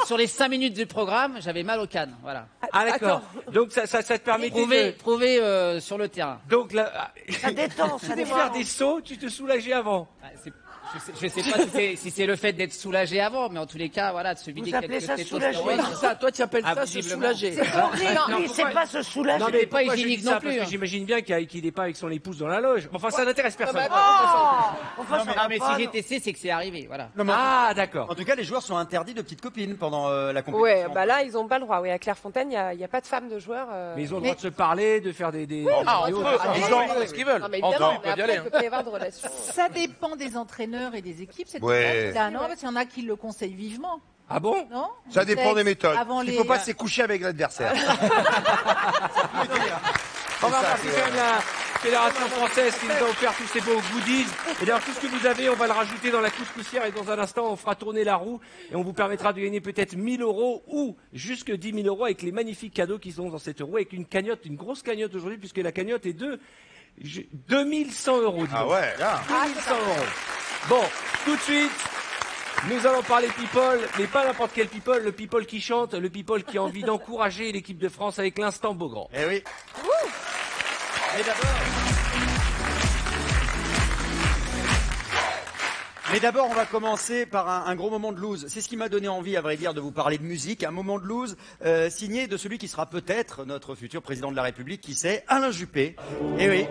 sur les 5 minutes du programme, j'avais mal aux cannes. Voilà. Ah d'accord. Donc ça te permet de prouver sur le terrain. Donc là, ça détend, ça détend. Faire des sauts, tu te soulageais avant. Je sais pas si c'est le fait d'être soulagé avant, mais en tous les cas, voilà, de se vider quelques testostérone. Ça, toi, tu appelles ça se soulager. C'est pas se soulager. Non, mais pas hygiénique non plus. J'imagine bien qu'il n'est pas avec son épouse dans la loge. Enfin, ça n'intéresse personne. Non, mais si j'ai testé, c'est que c'est arrivé, voilà. Ah, d'accord. En tout cas, les joueurs sont interdits de petites copines pendant la compétition. Ouais, là, ils n'ont pas le droit. Oui, à Clairefontaine, il n'y a pas de femmes de joueurs. Mais ils ont le droit de se parler, de faire des. Entre ce qu'ils veulent. Non, mais évidemment, mais après, il ne peut pas y avoir de relation. Ça dépend des entraîneurs et des équipes. Non, parce qu'il y en a qui le conseillent vivement. Ah bon? Non? Ça dépend des méthodes. Il ne faut pas se coucher avec l'adversaire. C'est quand même la Fédération française qui nous a offert tous ces beaux goodies. Et d'ailleurs, tout ce que vous avez, on va le rajouter dans la couscoussière et dans un instant, on fera tourner la roue et on vous permettra de gagner peut-être 1 000 € ou jusque 10 000 € avec les magnifiques cadeaux qui sont dans cette roue, avec une cagnotte, une grosse cagnotte aujourd'hui, puisque la cagnotte est de 2100 €. Ah ouais, là. 2100 €. Bon, tout de suite, nous allons parler people, mais pas n'importe quel people, le people qui chante, le people qui a envie d'encourager l'équipe de France avec l'instant Beaugrand. Eh oui. Mais d'abord, on va commencer par un gros moment de loose. C'est ce qui m'a donné envie, à vrai dire, de vous parler de musique. Un moment de loose signé de celui qui sera peut-être notre futur président de la République, qui c'est Alain Juppé. Eh oui.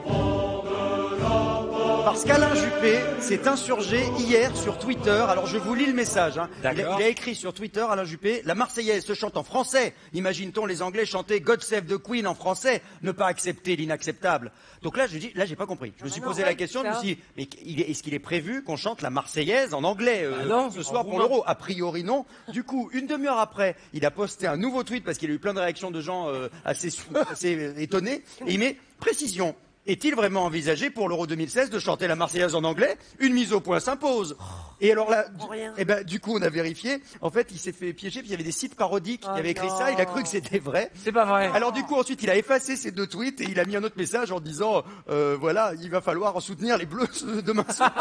Parce qu'Alain Juppé s'est insurgé hier sur Twitter. Alors je vous lis le message. Il a écrit sur Twitter, Alain Juppé, la Marseillaise se chante en français. Imagine-t-on les Anglais chanter God Save the Queen en français, ne pas accepter l'inacceptable. Donc là, j'ai pas compris. Je me suis posé la question, je me suis dit, mais est-ce qu'il est prévu qu'on chante la Marseillaise en anglais ce soir pour l'Euro? A priori non. Du coup, une demi-heure après, il a posté un nouveau tweet parce qu'il a eu plein de réactions de gens assez étonnés. Et il met précision. Est-il vraiment envisagé pour l'Euro 2016 de chanter la Marseillaise en anglais? Une mise au point s'impose. Et alors là, du coup, on a vérifié. En fait, il s'est fait piéger, puis il y avait des sites parodiques qui avaient écrit ça. Il a cru que c'était vrai. C'est pas vrai. Alors du coup, ensuite, il a effacé ces 2 tweets et il a mis un autre message en disant, voilà, il va falloir soutenir les Bleus demain soir.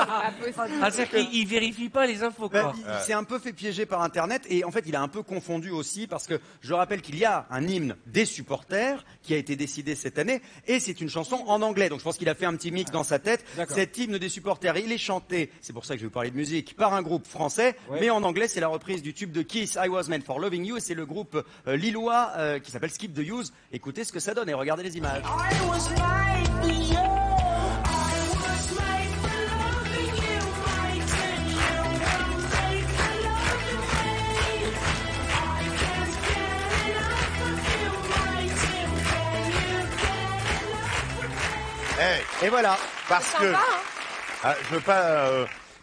C'est-à-dire qu'il vérifie pas les infos, quoi. Il s'est un peu fait piéger par Internet et en fait, il a un peu confondu aussi parce que je rappelle qu'il y a un hymne des supporters qui a été décidé cette année et c'est une chanson en anglais. Donc je pense qu'il a fait un petit mix dans sa tête. Cet hymne des supporters, il est chanté, c'est pour ça que je vais vous parler de musique, par un groupe français, mais en anglais, c'est la reprise du tube de Kiss, I Was Meant for Loving You, et c'est le groupe lillois qui s'appelle Skip the Use. Écoutez ce que ça donne et regardez les images. Et voilà, parce que sympa, je veux pas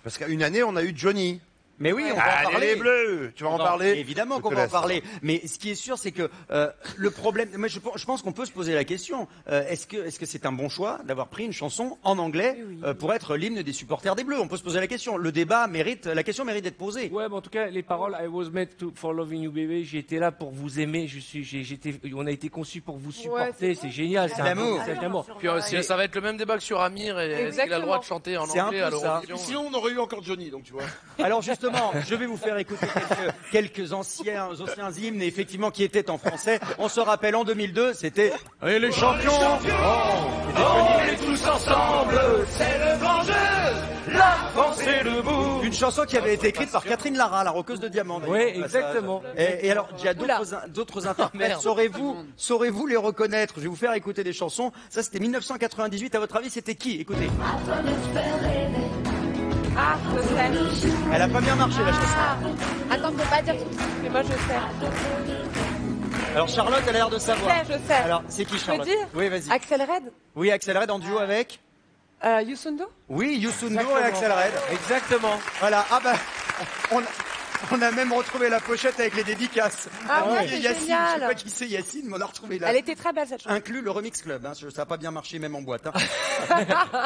parce qu'une année on a eu Johnny. Mais oui, on va en Allez, parler. les Bleus, tu vas en parler. Évidemment qu'on va en parler. Mais ce qui est sûr, c'est que le problème. Moi, je pense qu'on peut se poser la question. Est-ce que c'est un bon choix d'avoir pris une chanson en anglais pour être l'hymne des supporters des Bleus? On peut se poser la question. Le débat mérite, la question mérite d'être posée. Ouais, mais en tout cas, les paroles I was made for loving you, baby. J'étais là pour vous aimer. On a été conçu pour vous supporter. C'est génial. C'est l'amour. C'est l'amour. Puis ça va être le même débat que sur Amir et est-ce qu'il a le droit de chanter en C'est un anglais peu à ça. l'Eurovision. Sinon, on aurait eu encore Johnny, donc tu vois. Alors justement, je vais vous faire écouter quelques anciens hymnes, et effectivement, qui étaient en français. On se rappelle, en 2002, c'était et les champions. On est tous ensemble. C'est le grand jeu. La France est debout. Une chanson qui avait été écrite par Catherine Lara, la roqueuse de diamant. Oui, exactement. Et alors, il y a d'autres interprètes. Saurez-vous les reconnaître? Je vais vous faire écouter des chansons. Ça, c'était 1998. À votre avis, c'était qui? Écoutez. Ah, je sais. Elle a pas bien marché, la chanson. Attends, faut pas dire tout de suite, mais moi je sais. Alors, Charlotte, elle a l'air de savoir. Je sais. Alors, c'est qui, Je peux Charlotte? dire Oui, vas-y. Axel Red. Oui, Axel Red en duo avec? Youssou N'Dour. Oui, Youssou N'Dour Exactement. et Axel Red. Exactement. Voilà. Ah bah, on a même retrouvé la pochette avec les dédicaces. Ah ouais, Et c'est Yacine, génial. je sais pas qui c'est Yacine, mais on a retrouvé là. Elle était très belle cette chanson. Inclus le Remix Club, hein. Ça n'a pas bien marché même en boîte. Hein.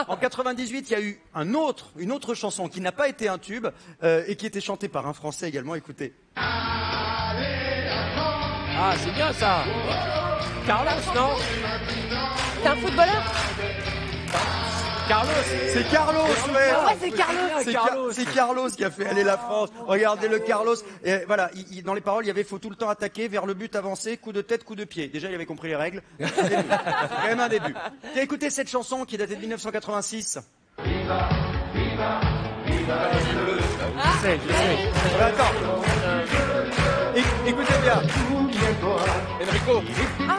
En 98, il y a eu une autre chanson qui n'a pas été un tube et qui était chantée par un Français également. Écoutez. Ah, c'est bien ça. Carlos, non? C'est un footballeur? Carlos. C'est Carlos, ouais. Ah ouais, c'est Carlos. C'est Carlos qui a fait aller la France. Regardez le Carlos. Et voilà, dans les paroles, il y avait faut tout le temps attaquer, vers le but avancer, coup de tête, coup de pied. Déjà, il avait compris les règles. C'est quand même un début. Tiens, écoutez cette chanson qui datait de 1986. Je sais. Attends. Écoutez bien. Enrico. Ah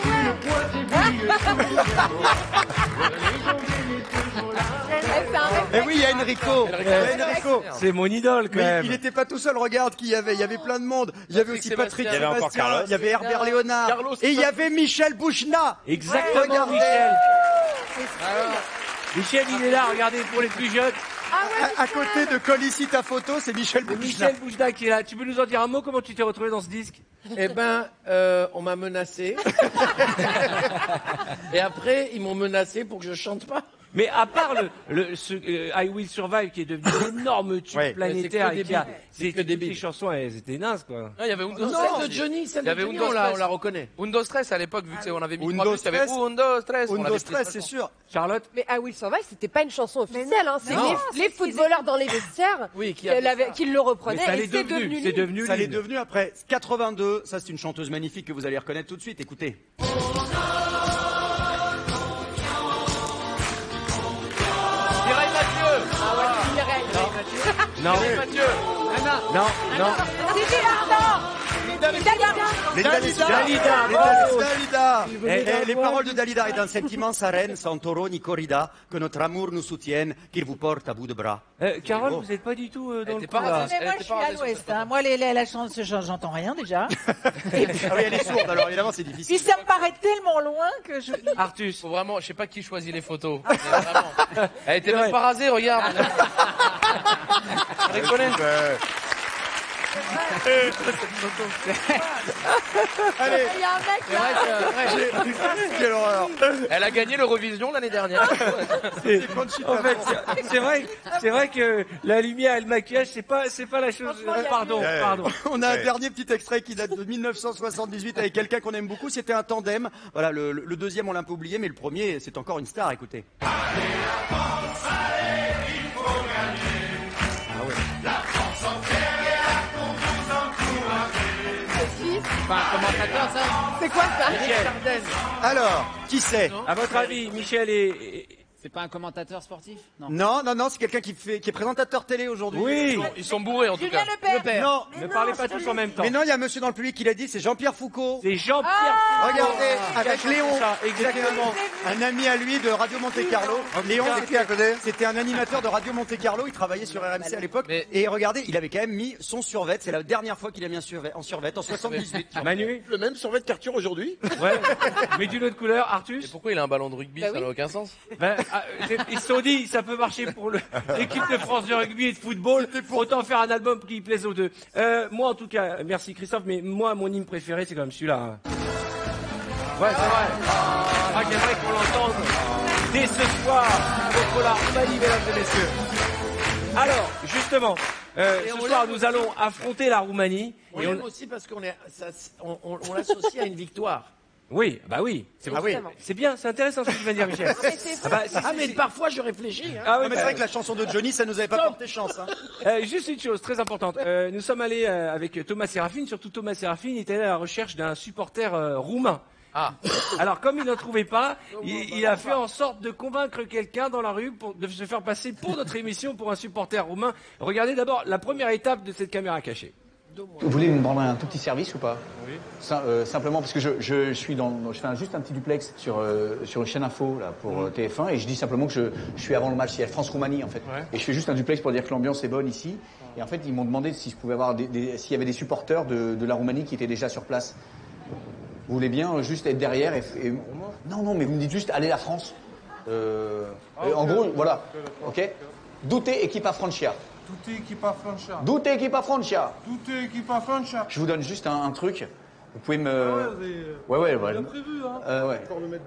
Eh oui, il y a Enrico. Enrico. C'est mon idole quand Mais même. il n'était pas tout seul, regarde qui y avait. Il y avait plein de monde. Il y avait aussi Patrick Il y avait encore Sébastien, Carlos. il y avait Herbert Léonard. Carlos. Et il y avait Michel Bouchna. Exactement, Regardez. Michel. Michel, il est là, regardez, pour les plus jeunes. À côté de Colissi ta photo, c'est Michel Bouchna. Michel Bouchna qui est là. Tu peux nous en dire un mot? Comment tu t'es retrouvé dans ce disque? Eh ben, on m'a menacé. Et après, ils m'ont menacé pour que je chante pas. Mais à part ce I Will Survive qui est devenu un énorme tube planétaire, mais c'est que débile. Les chansons, elles étaient nazes, quoi. Il y avait Windows 13. Celle de Johnny, on la reconnaît. Windows 13 à l'époque, vu qu'on avait mis Windows 3 buts, il y avait Windows 13. on Windows l'avait 13, c'est sûr. Charlotte? Mais I Will Survive, c'était pas une chanson officielle, hein. C'est non. les footballeurs dans les vestiaires qui le reprenaient Mais ça et l'est c'est devenu, devenu c'est l'hymne. devenu Ça l'est l'hymne. devenu après 82. Ça, c'est une chanteuse magnifique que vous allez reconnaître tout de suite. Écoutez. Mireille Mathieu. Non. Mathieu. Non. C'est Gérard. Les Dalida. Dalida. Les paroles de Dalida est dans cette immense arène, sans taureau ni corrida, que notre amour nous soutienne, qu'il vous porte à bout de bras. Carole, vous n'êtes pas du tout dans le coup, Ah, là. mais moi, je suis à l'ouest. Hein. Moi, la chance, j'entends rien déjà. Ah oui, elle est sourde, alors évidemment, c'est difficile. Puis ça me paraît tellement loin que je. Artus. Faut vraiment, je sais pas qui choisit les photos. Mais vraiment. Elle était même pas rasée, regarde. Allez, Il y a un mec là. quelle horreur. Elle a gagné l'Eurovision l'année dernière. En fait, c'est vrai que la lumière et le maquillage, c'est pas la chose. Pardon. On a un dernier petit extrait qui date de 1978 avec quelqu'un qu'on aime beaucoup. C'était un tandem. Voilà, le deuxième, on l'a un peu oublié, mais le premier, c'est encore une star. Écoutez. C'est pas un commentateur, ça? C'est quoi ça? Alors, qui c'est? À votre avis, Michel est... C'est pas un commentateur sportif? Non. Non, c'est quelqu'un qui est présentateur télé aujourd'hui. Oui. Ils sont bourrés, en tout cas. Julien Lepers. Non, Ne parlez pas tous en même temps. mais non, il y a un monsieur dans le public qui l'a dit, c'est Jean-Pierre Foucault. C'est Jean-Pierre. Regardez, avec Léon, ça, exactement. un ami à lui de Radio Monte Carlo. Léon, c'était un animateur de Radio Monte Carlo, il travaillait sur RMC à l'époque. Mais- Et regardez, il avait quand même mis son survêt, c'est la dernière fois qu'il a mis en survêt, en 78. Manu. Le même survêt qu'Arthur aujourd'hui. Ouais. Mais d'une autre couleur, Et Artus. pourquoi il a un ballon de rugby? Bah Ça oui. n'a aucun sens. Ben, ils se sont dit, ça peut marcher pour l'équipe de France de rugby et de football, autant faire un album qui plaise aux deux. Moi, en tout cas, merci Christophe, mais moi, mon hymne préféré, c'est quand même celui-là. Hein. Ouais, c'est vrai. Ah, j'aimerais qu'on l'entende dès ce soir contre la Roumanie, mesdames et messieurs. Alors, justement, ce soir, nous allons affronter la Roumanie. On l'aime aussi parce qu'on l'associe à une victoire. Oui, bah oui. C'est bien, c'est intéressant ce que tu viens de dire, Michel. Mais parfois je réfléchis. Hein. Ah oui, mais c'est vrai que la chanson de Johnny, ça nous avait pas porté chance. Hein. Juste une chose très importante. Nous sommes allés avec Thomas Sérafine, surtout Thomas Sérafine, il était allé à la recherche d'un supporter roumain. Ah. Alors, comme il n'en trouvait pas, il a fait en sorte de convaincre quelqu'un dans la rue de se faire passer pour notre émission pour un supporter roumain. Regardez d'abord la première étape de cette caméra cachée. Vous voulez me rendre un tout petit service ou pas? Oui. Simplement parce que je suis je fais juste un petit duplex sur une chaîne info là pour TF1 et je dis simplement que je suis avant le match. Il y a France-Roumanie en fait. Ouais. Et je fais juste un duplex pour dire que l'ambiance est bonne ici. Et en fait, ils m'ont demandé si je pouvais avoir s'il y avait des supporters de la Roumanie qui étaient déjà sur place. Vous voulez bien juste être derrière et... Non, mais vous me dites juste allez la France. En gros, voilà. Ok. Dute equipa Francia. Dute equipa Francia. Dute equipa Francia. Dute equipa Francia. Je vous donne juste un truc. Vous pouvez me... Ouais. On prévu, hein.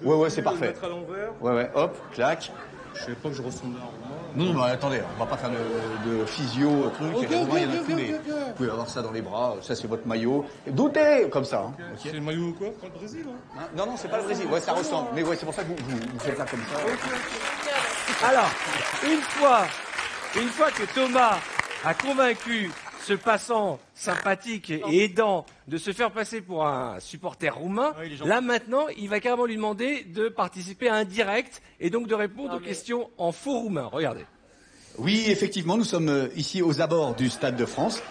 Ouais, c'est parfait. Mettre à l'envers. Ouais, hop, clac. Je savais pas que je ressemblais à un Roumain. Non, mais attendez, on va pas faire de physio, truc. Okay, il y en a tous les... Vous pouvez avoir ça dans les bras, ça c'est votre maillot. Doutez, comme ça. Hein. Okay. C'est le maillot quoi? Pas le Brésil, hein? Non, c'est pas le Brésil. Ouais, ça ressemble. Mais ouais, c'est pour ça que vous faites ça comme ça. Okay. Alors, une fois que Thomas a convaincu ce passant sympathique et aidant de se faire passer pour un supporter roumain, là maintenant, il va carrément lui demander de participer à un direct et donc de répondre aux questions en faux roumain. Regardez. Oui, effectivement, nous sommes ici aux abords du Stade de France,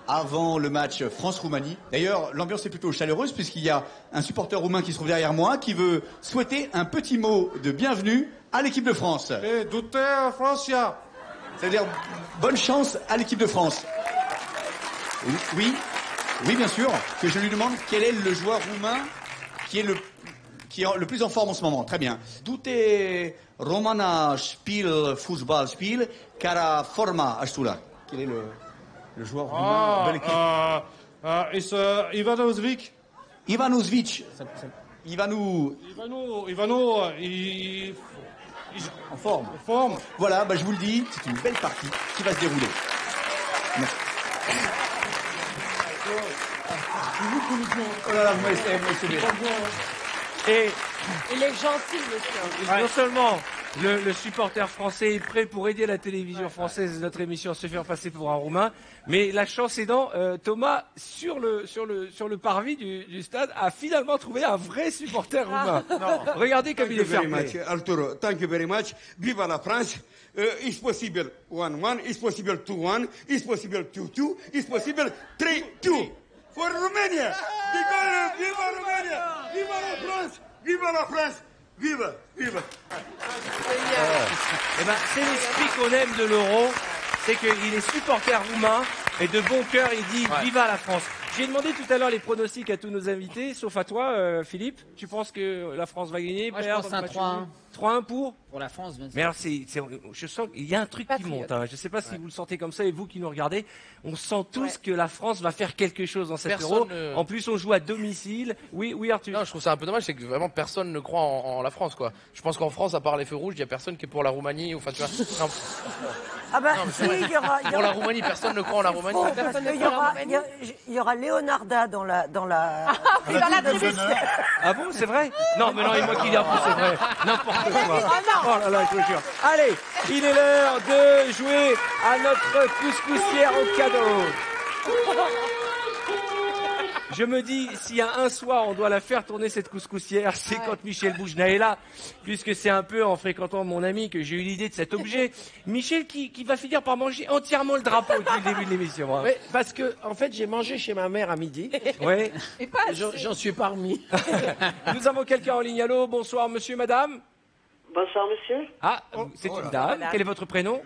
avant le match France-Roumanie. D'ailleurs, l'ambiance est plutôt chaleureuse puisqu'il y a un supporter roumain qui se trouve derrière moi qui veut souhaiter un petit mot de bienvenue à l'équipe de France. Et Dute Francia. C'est-à-dire, bonne chance à l'équipe de France. Oui, bien sûr, que je lui demande quel est le joueur roumain qui est le plus en forme en ce moment. Très bien. Dute Romana Spiel, Fußball Spiel, cara forma Astula. Quel est le joueur roumain de l'équipe? Ivanovic. Ivanovic. En forme. Voilà, je vous le dis, c'est une belle partie qui va se dérouler. Merci. Oh là là, vous m'avez sauvé. Et il est gentil, monsieur. Non seulement le supporter français est prêt pour aider la télévision française et notre émission à se faire passer pour un Roumain, mais la chance aidant, Thomas, sur le parvis du stade, a finalement trouvé un vrai supporter roumain. Regardez comme il est fermé. Arturo, thank you very much. Viva la France. It's possible 1-1, it's possible 2-1, it's possible 2-2, it's possible 3-2. For Romania! Viva Romania! Viva la France! Viva la France! Viva! C'est l'esprit qu'on aime de l'Euro, c'est qu'il est supporter roumain et de bon cœur il dit Viva la France. J'ai demandé tout à l'heure les pronostics à tous nos invités, sauf à toi, Philippe. Tu penses que la France va gagner? Moi, je pense un 3-1. 3-1 pour la France, bien sûr. Mais alors, je sens qu'il y a un truc qui monte. Hein. Je ne sais pas si vous le sentez comme ça, et vous qui nous regardez, on sent tous que la France va faire quelque chose dans cet Euro. En plus, on joue à domicile. Oui, Arthur. Non, je trouve ça un peu dommage, c'est que vraiment personne ne croit en la France, quoi. Je pense qu'en France, à part les feux rouges, il n'y a personne qui est pour la Roumanie. Enfin, tu vois. Il y aura... Pour la Roumanie, personne ne croit en la Roumanie. Il y aura Leonarda dans la tribune. Ah bon, c'est vrai? Non, mais non, il manque qu'il y a c'est vrai. N'importe quoi. Oh là là, je vous jure. Allez, il est l'heure de jouer à notre couscoussière au cadeau. Je me dis, s'il y a un soir, on doit la faire tourner cette couscoussière, c'est quand Michel Boujna est là, puisque c'est un peu en fréquentant mon ami que j'ai eu l'idée de cet objet. Michel qui va finir par manger entièrement le drapeau depuis le début de l'émission. Hein. Oui, parce que, en fait, j'ai mangé chez ma mère à midi. Oui. J'en suis pas remis. Nous avons quelqu'un en ligne. Allô, bonsoir, monsieur, madame. Bonsoir, monsieur. Ah, c'est une dame. Quel est votre prénom?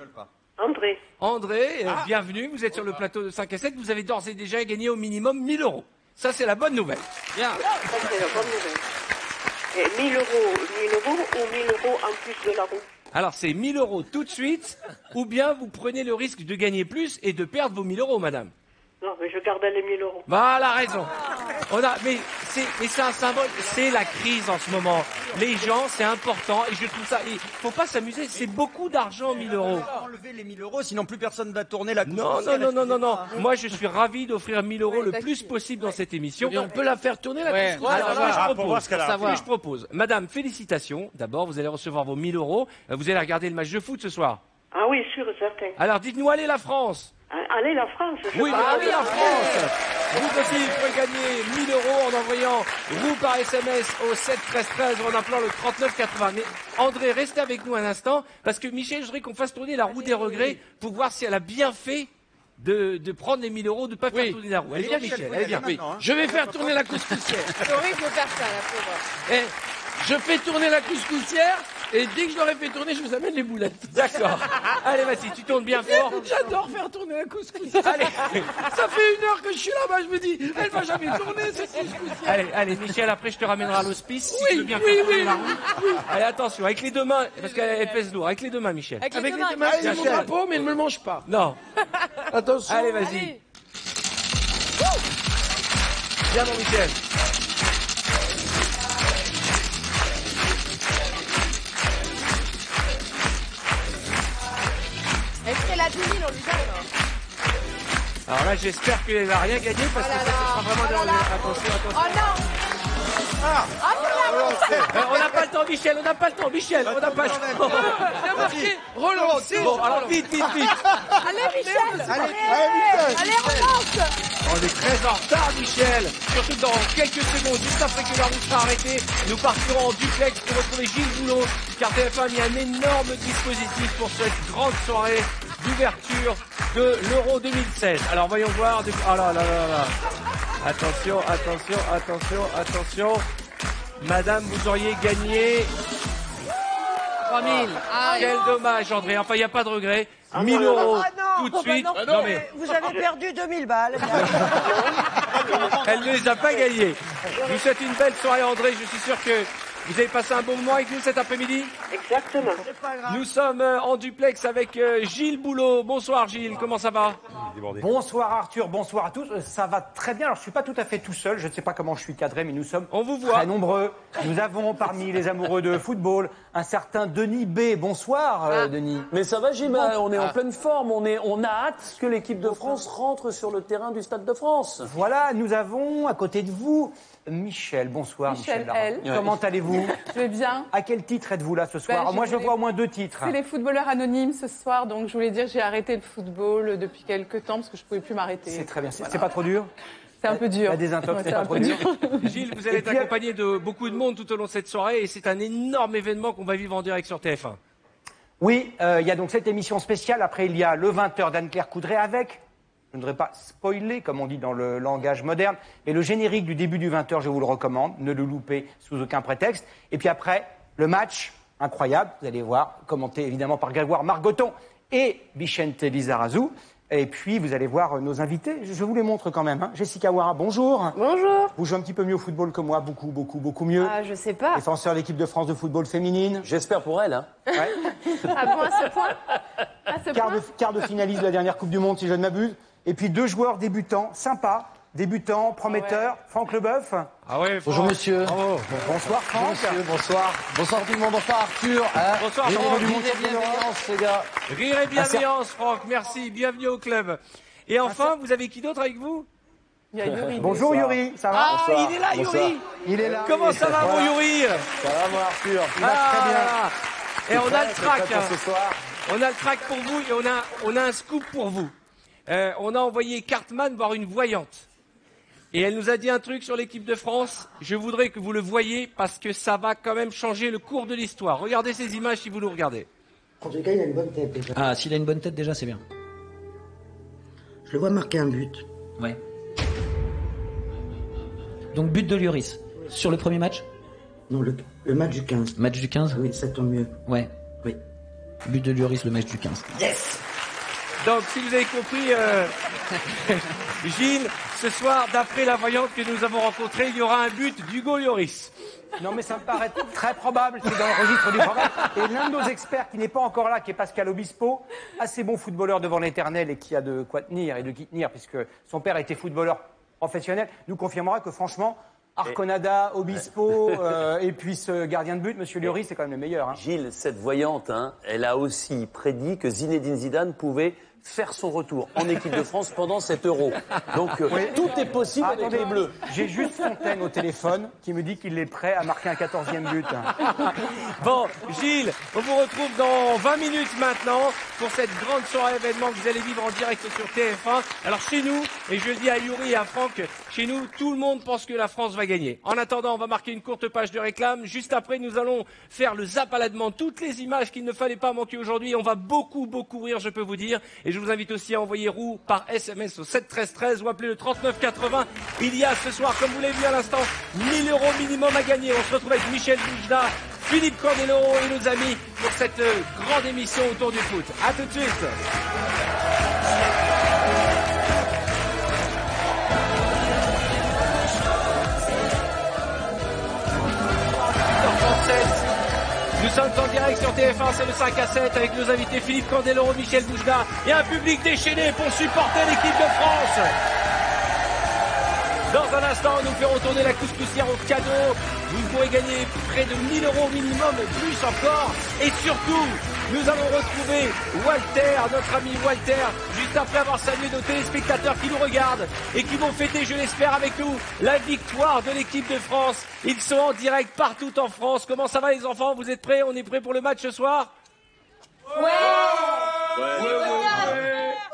André. André, bienvenue. Vous êtes sur le plateau de 5 à 7. Vous avez d'ores et déjà gagné au minimum 1 000 €. Ça, c'est la bonne nouvelle. Bien. Ça, c'est la bonne nouvelle. Et 1000 euros ou 1000 euros en plus de la roue? Alors, c'est 1000 euros tout de suite, ou bien vous prenez le risque de gagner plus et de perdre vos 1000 euros, madame. Non, mais je gardais les 1000 euros. Voilà, raison. Mais c'est un symbole, c'est la crise en ce moment. Les gens, c'est important, et je trouve ça, il faut pas s'amuser, c'est beaucoup d'argent, 1000 euros. Enlever les 1000 euros, sinon plus personne va tourner la couche. Non. Moi, je suis ravi d'offrir 1000 euros le plus possible dans cette émission. Et on peut la faire tourner, la couscous. Alors, je propose. Madame, félicitations. D'abord, vous allez recevoir vos 1000 euros. Vous allez regarder le match de foot ce soir. Ah oui, sûr et certain. Alors, dites-nous, allez la France. Allez la France. Oui, allez la France. Vous aussi, vous pouvez gagner 1000 euros en envoyant roue par SMS au 7 13 13 ou en appelant le 39 80. Mais André, restez avec nous un instant, parce que Michel, je voudrais qu'on fasse tourner la roue des regrets pour voir si elle a bien fait de prendre les 1000 euros, de ne pas faire tourner la roue. Elle est bien, Michel, elle est bien. Oui. Je vais faire tourner la couscoussière. C'est horrible de faire ça, la pauvre. Je fais tourner la couscoussière, et dès que je l'aurai fait tourner, je vous amène les boulettes. D'accord. Allez, vas-y, tu tournes bien fort. J'adore faire tourner la couscoussière. Allez. Ça fait 1 heure que je suis là-bas, je me dis, elle va jamais tourner, cette couscoussière. Allez, Michel, après je te ramènerai à l'hospice. Si tu veux bien oui. la roue. Allez, attention, avec les deux mains, parce qu'elle pèse lourd. Avec les deux mains, Michel. Avec les deux mains, c'est mon drapeau, mais ne me le mange pas. Non. Attention. Allez, vas-y. Viens, mon Michel. Est-ce qu'elle a 10 000, on lui donne? Alors là, j'espère qu'elle va rien gagner parce que ça sera vraiment dangereux. Attention. Oh non! On n'a pas le temps, Michel, on n'a pas le temps. Il a marqué. Relancer. Bon, alors vite. Allez, Michel! Allez, relance! On est très en retard, Michel. Surtout dans quelques secondes, juste après que la roue sera arrêtée, nous partirons en duplex pour retrouver Gilles Boulot, car TF1 a mis un énorme dispositif pour cette grande soirée d'ouverture de l'Euro 2016. Alors voyons voir. Oh là. Attention. Madame, vous auriez gagné 3000. Quel dommage, André. Enfin, il n'y a pas de regret. 1000 euros tout de suite. Non, mais vous avez perdu 2000 balles. Elle ne les a pas gagnés. Je vous souhaite une belle soirée, André. Je suis sûr que vous avez passé un bon moment avec nous cet après-midi. Exactement. Nous sommes en duplex avec Gilles Boulot. Bonsoir Gilles, comment ça va? Bonsoir Arthur, bonsoir à tous. Ça va très bien. Alors je suis pas tout à fait tout seul. Je ne sais pas comment je suis cadré, mais nous sommes très nombreux. Nous avons parmi les amoureux de football un certain Denis B. Bonsoir Denis. Mais ça va Gilles, on est en pleine forme. On a hâte que l'équipe de France rentre sur le terrain du Stade de France. Voilà, nous avons à côté de vous Michel. Bonsoir Michel. Comment allez-vous? Je vais bien. À quel titre êtes-vous là ce soir? Moi je vois au moins 2 titres. C'est les footballeurs anonymes ce soir, donc je voulais dire que j'ai arrêté le football depuis quelques temps parce que je pouvais plus m'arrêter. C'est très bien. C'est pas trop dur? C'est un peu dur. La désintox, c'est pas trop dur. Gilles, vous allez être accompagné de beaucoup de monde tout au long de cette soirée et c'est un énorme événement qu'on va vivre en direct sur TF1. Oui, il y a donc cette émission spéciale. Après, il y a le 20h d'Anne-Claire Coudray avec, je ne voudrais pas spoiler, comme on dit dans le langage moderne, mais le générique du début du 20h, je vous le recommande. Ne le loupez sous aucun prétexte. Et puis après, le match, incroyable, vous allez voir, commenté évidemment par Grégoire Margoton et Vicente Lizarazu. Et puis, vous allez voir nos invités. Je vous les montre quand même. Jessica Ouara, bonjour. Bonjour. Vous jouez un petit peu mieux au football que moi, beaucoup mieux. Ah, je sais pas. Défenseur de l'équipe de France de football féminine. J'espère pour elle. Hein. Ouais. Ah bon, à ce point? Quart de finaliste de la dernière Coupe du Monde, si je ne m'abuse. Et puis 2 joueurs débutants, sympas, débutants, prometteurs. Franck Leboeuf. Ah ouais, bonjour monsieur. Oh, bonsoir Franck. Bonjour monsieur, bonsoir. Bonsoir tout le monde, bonsoir Arthur. Bonsoir Rire Franck. et bienveillance les gars. Rire et bienveillance Franck, merci, bienvenue au club. Et enfin, vous avez qui d'autre avec vous? Il y a Yuri. Bonjour Yuri, ça va? Ah, bonsoir. Il est là Yuri. Il est là. Comment ça va mon Yuri? Ça va mon Arthur? Il va très bien. Et on a le track. Ce soir. On a le track pour vous et on a un scoop pour vous. On a envoyé Cartman voir une voyante. Et elle nous a dit un truc sur l'équipe de France. Je voudrais que vous le voyiez parce que ça va quand même changer le cours de l'histoire. Regardez ces images si vous nous regardez. En tout cas, il a une bonne tête déjà. Ah, s'il a une bonne tête déjà, c'est bien. Je le vois marquer un but. Ouais. Donc but de Lloris. Sur le premier match? Non, le match du 15. Match du 15? Oui, ça tombe mieux. Ouais. Oui. But de Lloris, le match du 15. Yes! Donc, si vous avez compris, Gilles, ce soir, d'après la voyante que nous avons rencontrée, il y aura un but d'Hugo Lloris. Non, mais ça me paraît très probable, c'est dans le registre du travail. Et l'un de nos experts qui n'est pas encore là, qui est Pascal Obispo, assez bon footballeur devant l'éternel et qui a de quoi tenir et de qui tenir, puisque son père a été footballeur professionnel, nous confirmera que franchement, Arconada, Obispo et puis ce gardien de but, Monsieur Lloris, c'est quand même le meilleur. Hein. Gilles, cette voyante, elle a aussi prédit que Zinedine Zidane pouvait faire son retour en équipe de France pendant cet Euro. Donc tout est possible avec les Bleus. J'ai juste Fontaine au téléphone qui me dit qu'il est prêt à marquer un 14e but. Bon, Gilles, on vous retrouve dans 20 minutes maintenant pour cette grande soirée événement que vous allez vivre en direct sur TF1. Alors chez nous, et je le dis à Yuri et à Franck, chez nous, tout le monde pense que la France va gagner. En attendant, on va marquer une courte page de réclame. Juste après, nous allons faire le zap à la demande. Toutes les images qu'il ne fallait pas manquer aujourd'hui. On va beaucoup rire, je peux vous dire. Et je vous invite aussi à envoyer roue par SMS au 7 13 13 ou appeler le 39 80. Il y a ce soir, comme vous l'avez vu à l'instant, 1 000 € minimum à gagner. On se retrouve avec Michel Boujna, Philippe Candeloro et nos amis pour cette grande émission autour du foot. À tout de suite. Nous sommes en direct sur TF1, c'est le 5 à 7 avec nos invités Philippe Candeloro, Michel Boujna et un public déchaîné pour supporter l'équipe de France. Dans un instant, nous ferons tourner la couscoussière au cadeau. Vous pourrez gagner près de 1 000 € minimum et plus encore. Et surtout, nous allons retrouver Walter, notre ami Walter, juste après avoir salué nos téléspectateurs qui nous regardent et qui vont fêter, je l'espère, avec nous, la victoire de l'équipe de France. Ils sont en direct partout en France. Comment ça va les enfants? Vous êtes prêts? On est prêts pour le match ce soir? Ouais.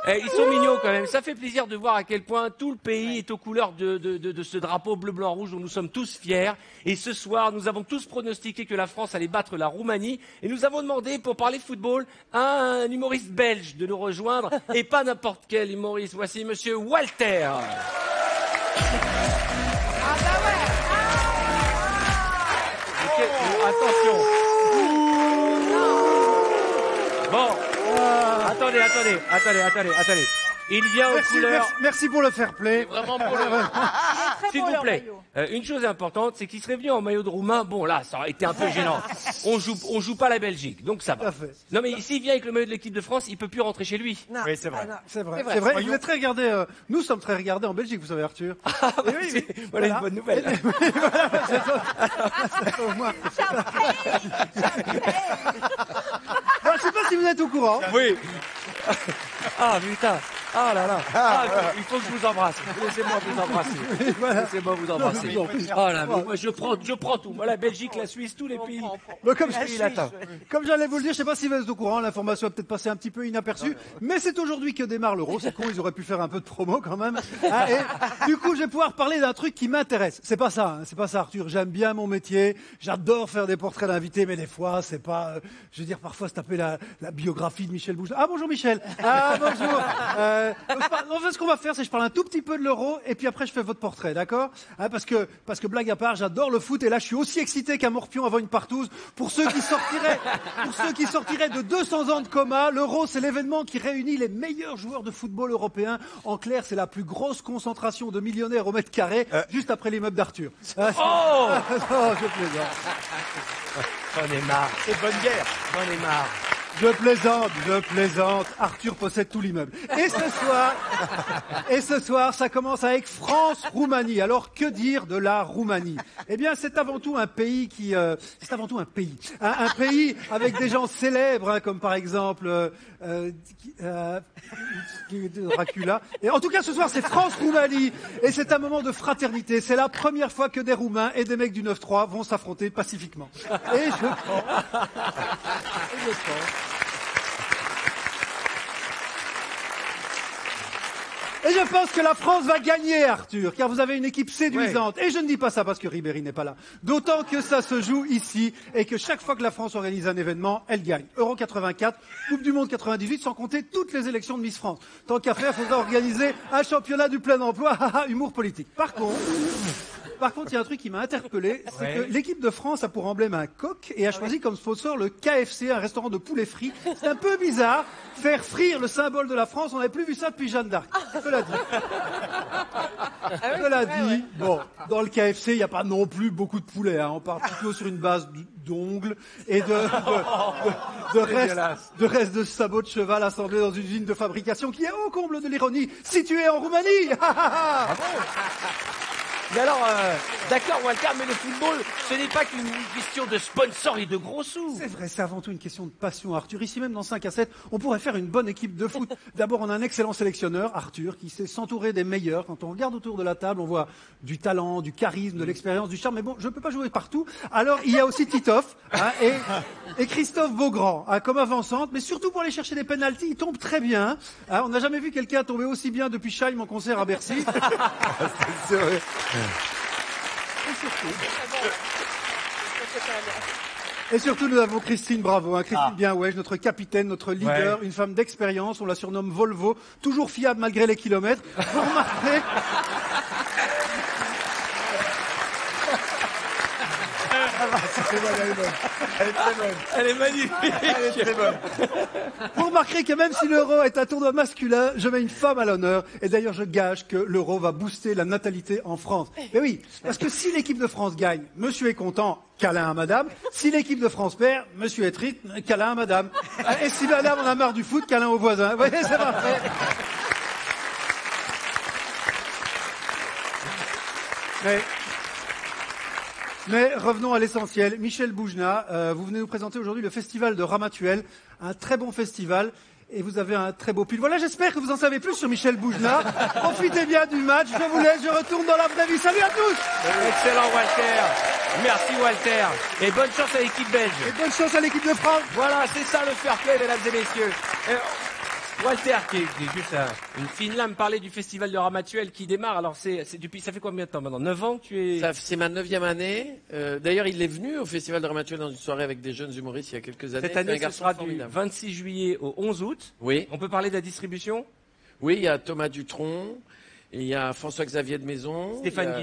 Ils sont mignons quand même. Ça fait plaisir de voir à quel point tout le pays est aux couleurs de ce drapeau bleu, blanc, rouge dont nous sommes tous fiers. Et ce soir, nous avons tous pronostiqué que la France allait battre la Roumanie. Et nous avons demandé, pour parler football, à un humoriste belge de nous rejoindre. Et pas n'importe quel humoriste. Voici Monsieur Walter. Attention. Bon. Attendez. Il vient aux couleurs. Merci pour le fair play. Vraiment pour le. S'il vous plaît. Une chose importante, c'est qu'il serait venu en maillot de roumain. Bon, là, ça aurait été un peu gênant. On joue pas la Belgique, donc ça va. Non, mais s'il vient avec le maillot de l'équipe de France, il peut plus rentrer chez lui. Non. Oui, c'est vrai. C'est vrai. Et vous êtes très regardé. Nous sommes très regardés en Belgique, vous savez, Arthur. Ah, oui. Voilà une bonne nouvelle. Je sais pas si vous êtes au courant. Oui. Ah putain. Ah là là. Il faut que je vous embrasse. Laissez-moi vous embrasser. Laissez-moi vous embrasser. Oh là, mais moi je prends tout. Moi la Belgique, la Suisse, tous les pays. Comme j'allais vous le dire, je sais pas si vous êtes au courant, l'information a peut-être passé un petit peu inaperçue, mais c'est aujourd'hui que démarre l'Euro. C'est con, ils auraient pu faire un peu de promo quand même. Et du coup, je vais pouvoir parler d'un truc qui m'intéresse. C'est pas ça, Arthur. J'aime bien mon métier. J'adore faire des portraits d'invités, mais des fois, c'est pas. Je veux dire, parfois, se taper la biographie de Michel Boujna. Ah bonjour Michel. Ah bonjour. En fait, ce qu'on va faire, c'est que je parle un tout petit peu de l'Euro et puis après je fais votre portrait, d'accord? Parce que blague à part, j'adore le foot et là je suis aussi excité qu'un morpion avant une partouze. Pour ceux qui sortiraient de 200 ans de coma, l'Euro c'est l'événement qui réunit les meilleurs joueurs de football européen. En clair, c'est la plus grosse concentration de millionnaires au mètre carré, juste après l'immeuble d'Arthur. Oh, je plaisante. J'en ai marre. C'est bonne guerre. J'en ai marre. Je plaisante. Arthur possède tout l'immeuble. Et ce soir, ça commence avec France-Roumanie. Alors, que dire de la Roumanie? Eh bien, c'est avant tout un pays un pays avec des gens célèbres, comme par exemple, Dracula. Et en tout cas, ce soir, c'est France-Roumanie. Et c'est un moment de fraternité. C'est la première fois que des Roumains et des mecs du 9-3 vont s'affronter pacifiquement. Et je pense que la France va gagner, Arthur, car vous avez une équipe séduisante. Ouais. Et je ne dis pas ça parce que Ribéry n'est pas là. D'autant que ça se joue ici et que chaque fois que la France organise un événement, elle gagne. Euro 84, Coupe du Monde 98, sans compter toutes les élections de Miss France. Tant qu'à faire, il faudra organiser un championnat du plein emploi. Humour politique. Par contre, Par contre, il y a un truc qui m'a interpellé, c'est Ouais. que l'équipe de France a pour emblème un coq et a choisi comme sponsor le KFC, un restaurant de poulet frit. C'est un peu bizarre, faire frire le symbole de la France, on n'avait plus vu ça depuis Jeanne d'Arc. Cela dit. Cela dit, bon, dans le KFC, il n'y a pas non plus beaucoup de poulet, hein. On part plutôt sur une base d'ongles et de restes de sabots de cheval assemblés dans une usine de fabrication qui est au comble de l'ironie, située en Roumanie. Mais alors, d'accord, Walter, mais le football, ce n'est pas qu'une question de sponsor et de gros sous. C'est vrai, c'est avant tout une question de passion, Arthur. Ici même, dans 5 à 7, on pourrait faire une bonne équipe de foot. D'abord, on a un excellent sélectionneur, Arthur, qui sait s'entourer des meilleurs. Quand on regarde autour de la table, on voit du talent, du charisme, de l'expérience, du charme. Mais bon, je ne peux pas jouer partout. Alors, il y a aussi Titoff hein, et Christophe Beaugrand, hein, comme avant-centre. Mais surtout pour aller chercher des pénaltys, il tombe très bien. Hein, on n'a jamais vu quelqu'un tomber aussi bien depuis Scheim en concert à Bercy. C'est vrai. Et surtout, nous avons Christine Bravo, hein, Christine Bienwege, notre capitaine, notre leader, une femme d'expérience, on la surnomme Volvo, toujours fiable malgré les kilomètres. Vous remarquerez... Elle est très bonne. Elle est magnifique. Elle est très bonne. Vous remarquerez que même si l'euro est un tournoi masculin, je mets une femme à l'honneur. Et d'ailleurs, je gage que l'euro va booster la natalité en France. Mais oui, parce que si l'équipe de France gagne, monsieur est content, câlin à madame. Si l'équipe de France perd, monsieur est triste, câlin à madame. Et si madame en a marre du foot, câlin aux voisins. Vous voyez, c'est parfait. Mais revenons à l'essentiel. Michel Boujna, vous venez nous présenter aujourd'hui le festival de Ramatuelle, un très bon festival, et vous avez un très beau pull. Voilà, j'espère que vous en savez plus sur Michel Boujna. Profitez bien du match, je vous laisse, je retourne dans la vraie vie. Salut à tous. Excellent, Walter. Merci, Walter. Et bonne chance à l'équipe belge. Et bonne chance à l'équipe de France. Voilà, c'est ça le fair play, mesdames et messieurs. Walter, qui est juste une fine lame, parlait du festival de Ramatuelle qui démarre. Alors, c'est depuis, ça fait combien de temps maintenant? 9 ans que tu es... C'est ma 9e année. D'ailleurs, il est venu au festival de Ramatuelle dans une soirée avec des jeunes humoristes il y a quelques années. Cette année, ce sera du 26 juillet au 11 août. Oui. On peut parler de la distribution? Oui, il y a Thomas Dutronc. Et il y a François-Xavier de Maison, Stéphane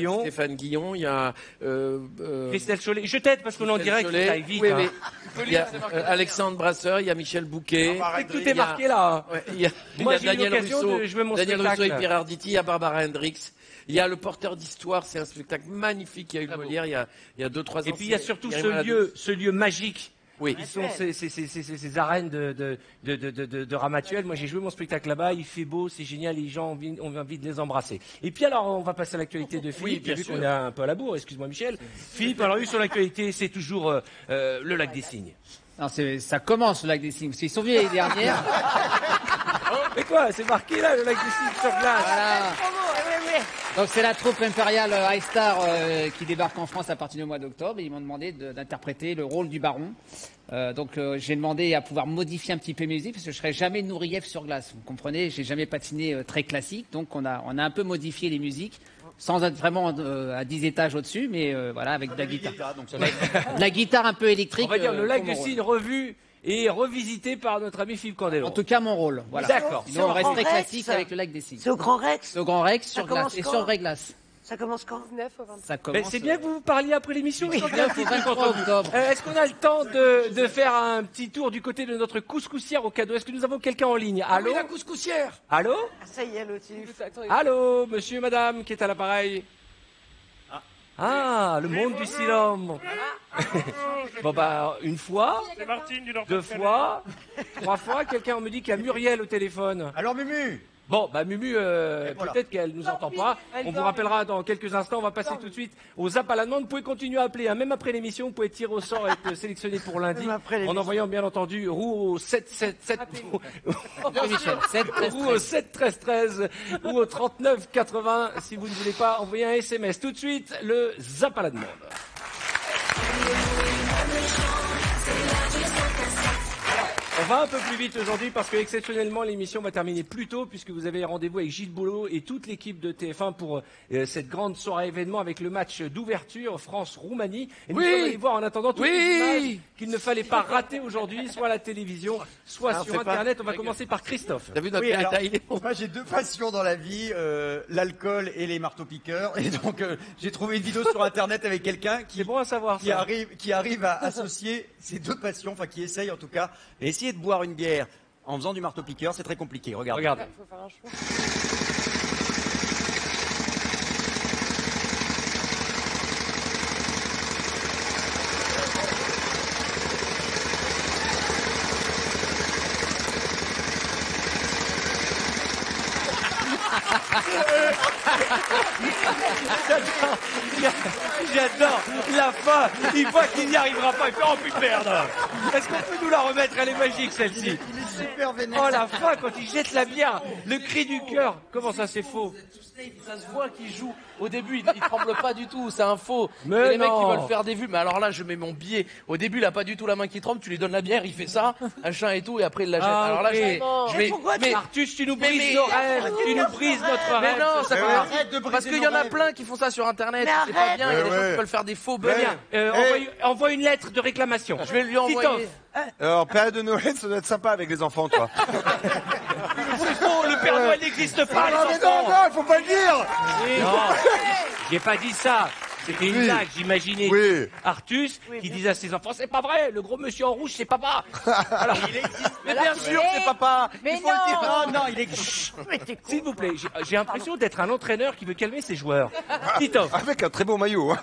Guillon, il y a Christelle Chollet. Je t'aide parce qu'on est en direct, ça aille vite. Oui, hein. oui. Il y a Alexandre Brasseur, il y a Michel Bouquet. Tout est marqué là. Ouais, il y a Daniel Rousseau, Daniel Rousseau et Pierre Arditi, il y a Barbara Hendricks. Il y a le porteur d'histoire, c'est un spectacle magnifique. Il y a eu Molière il y a 2-3 ans. Et puis il y a surtout ce lieu magique. Oui. Qui sont ces arènes de Ramatuelle. Moi, j'ai joué mon spectacle là-bas. Il fait beau, c'est génial. Les gens ont envie de les embrasser. Et puis alors, on va passer à l'actualité de Philippe. Oui, bien vu sûr. qu'on est un peu à la bourre. Excuse-moi, Michel. Philippe, alors, sur l'actualité, c'est toujours le lac des Cygnes. Non, ça commence le lac des Cygnes. Ils sont venus l'année dernière. Mais quoi? C'est marqué là, le lac des Cygnes sur glace. Voilà. Donc c'est la troupe impériale High Star qui débarque en France à partir du mois d'octobre. Ils m'ont demandé d'interpréter le rôle du baron. Donc j'ai demandé à pouvoir modifier un petit peu mes musiques parce que je serais jamais Nourieff sur glace. Vous comprenez, j'ai jamais patiné très classique. Donc on a un peu modifié les musiques sans être vraiment à 10 étages au-dessus, mais voilà, avec de la guitare. De la guitare un peu électrique. On va dire le lac des Cygnes revu et revisité par notre ami Philippe Candeloro. En tout cas, mon rôle. Voilà. D'accord. Sinon, on reste très classique avec le lac des Cygnes. C'est au Grand Rex? C'est au Grand Rex, sur Ça glace. commence Et quand? sur vraie glace. Ça commence quand? 19 au 25. Ça Mais commence. c'est bien que vous vous parliez après l'émission. Oui, 19 au 23 octobre. Est-ce qu'on a le temps de faire un petit tour du côté de notre couscoussière au cadeau? Est-ce que nous avons quelqu'un en ligne? Allô? Oui, la couscoussière. Allô? Ah, ça y est, Lotus. Allô, monsieur, madame, qui est à l'appareil? Ah, le monde du silence. Bon bah, une fois, deux fois, 3 fois, quelqu'un me dit qu'il y a Muriel au téléphone. Alors Mumu. Bon, bah Mumu, peut-être qu'elle nous entend pas. On vous rappellera dans quelques instants. On va passer tout de suite aux appels à la demande. Vous pouvez continuer à appeler. Hein. Même après l'émission, vous pouvez tirer au sort et être sélectionné pour lundi. En envoyant bien entendu roue au 777 roue au 7 13 13 ou au 39 80 si vous ne voulez pas envoyer un SMS. Tout de suite, le Zap à la demande. va un peu plus vite aujourd'hui parce que exceptionnellement l'émission va terminer plus tôt puisque vous avez rendez-vous avec Gilles Boulot et toute l'équipe de TF1 pour cette grande soirée événement avec le match d'ouverture France-Roumanie. Et nous sommes allés voir en attendant toutes les images qu'il ne fallait pas rater aujourd'hui, soit à la télévision, soit sur Internet. On va commencer par Christophe. T'as vu notre moi j'ai deux passions dans la vie, l'alcool et les marteaux-piqueurs. Et donc j'ai trouvé une vidéo sur Internet avec quelqu'un qui, bon à savoir, qui arrive à associer ces deux passions, enfin qui essaye en tout cas. Et essayer de boire une bière en faisant du marteau-piqueur, c'est très compliqué. Regarde. Faut faire un choix. J'adore la fin. Il voit qu'il n'y arrivera pas. Il fait oh putain merde. Est-ce qu'on peut nous la remettre? Elle est magique celle-ci. Il est super vénère. Oh la fin quand il jette la bière, le cri du cœur. Comment ça c'est faux? Ça se voit qu'il joue. Au début, il tremble pas du tout, c'est un faux. Mais et les mecs non. qui veulent faire des vues, mais alors là, je mets mon billet. Au début, il a pas du tout la main qui tremble, tu lui donnes la bière, il fait ça, machin et tout, et après il la jette. Alors là, je vais. Mais Artus, tu nous brises nos rêves. Tu nous brises notre Mais rêve. non, ça arrête de briser parce qu'il y en a plein qui font ça sur internet, c'est pas bien, il y a des gens qui veulent faire des faux buzz. Envoie une lettre de réclamation. Je vais lui envoyer. En période de Noël, ça doit être sympa avec les enfants, toi. C'est faux, le Père Noël n'existe pas, les enfants. Non, il faut pas le dire. Non, j'ai pas dit ça. C'était une blague, j'imaginais Artus qui disait à ses enfants, c'est pas vrai, le gros monsieur en rouge, c'est papa. Alors, Mais bien sûr, c'est papa. Mais Il faut le dire. Non, il est. s'il vous plaît, j'ai l'impression d'être un entraîneur qui veut calmer ses joueurs. Titoff. Avec un très beau maillot. Hein.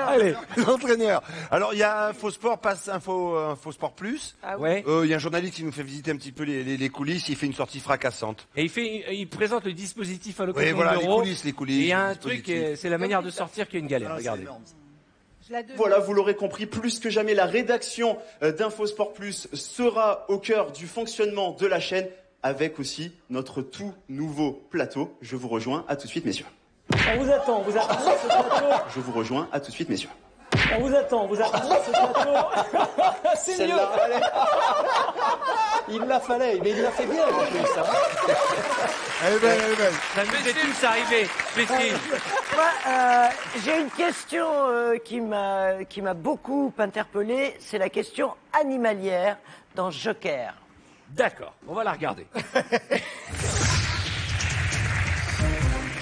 Allez. L'entraîneur. Alors, il y a un faux sport, passe un faux sport plus. Ouais. Il y a un journaliste qui nous fait visiter un petit peu les coulisses. Il fait une sortie fracassante. Et il présente le dispositif à l'occasion Oui, voilà, de les l'Euro. coulisses. Et il y a un truc, c'est la manière de sortir qui est une galère. Regardez. Voilà, vous l'aurez compris, plus que jamais, la rédaction d'Infosport Plus sera au cœur du fonctionnement de la chaîne, avec aussi notre tout nouveau plateau. Je vous rejoins, à tout de suite, messieurs. On vous attend sur ce plateau. Je vous rejoins, à tout de suite, messieurs. On vous attend sur ce plateau. C'est mieux. Il la fallait, mais il l'a fait bien en plus. Hein. Elle est belle. Ça nous est tous arrivé. Christine. Moi, j'ai une question qui m'a beaucoup interpellée. C'est la question animalière dans Joker. D'accord, on va la regarder.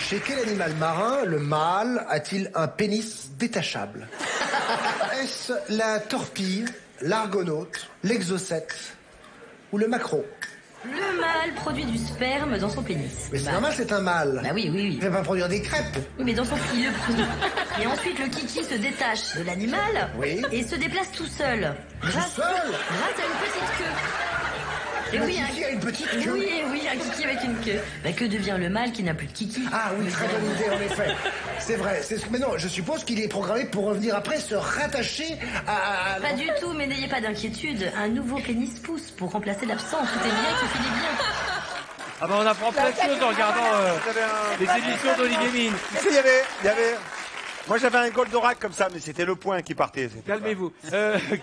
Chez quel animal marin le mâle a-t-il un pénis détachable? Est-ce la torpille, l'argonaute, l'exocète ou le maquereau? Le mâle produit du sperme dans son pénis. Mais c'est normal, c'est un mâle. Bah oui. Il ne va pas produire des crêpes. Oui, mais dans son il le produit. Et ensuite, le kiki se détache de l'animal et se déplace tout seul. Grâce à une petite queue. Et Le kiki a une petite queue. Oui, un kiki avec une queue. Bah, que devient le mâle qui n'a plus de kiki? Ah oui, très bonne idée en effet. C'est vrai. Mais non, je suppose qu'il est programmé pour revenir après se rattacher à... Pas du tout, mais n'ayez pas d'inquiétude. Un nouveau pénis pousse pour remplacer l'absence. Tout est bien qui finit bien. Ah ben on apprend plein de choses en regardant les émissions d'Olivier Mine. Tu sais, il y avait... Moi, j'avais un Goldorak comme ça, mais c'était le point qui partait. Calmez-vous.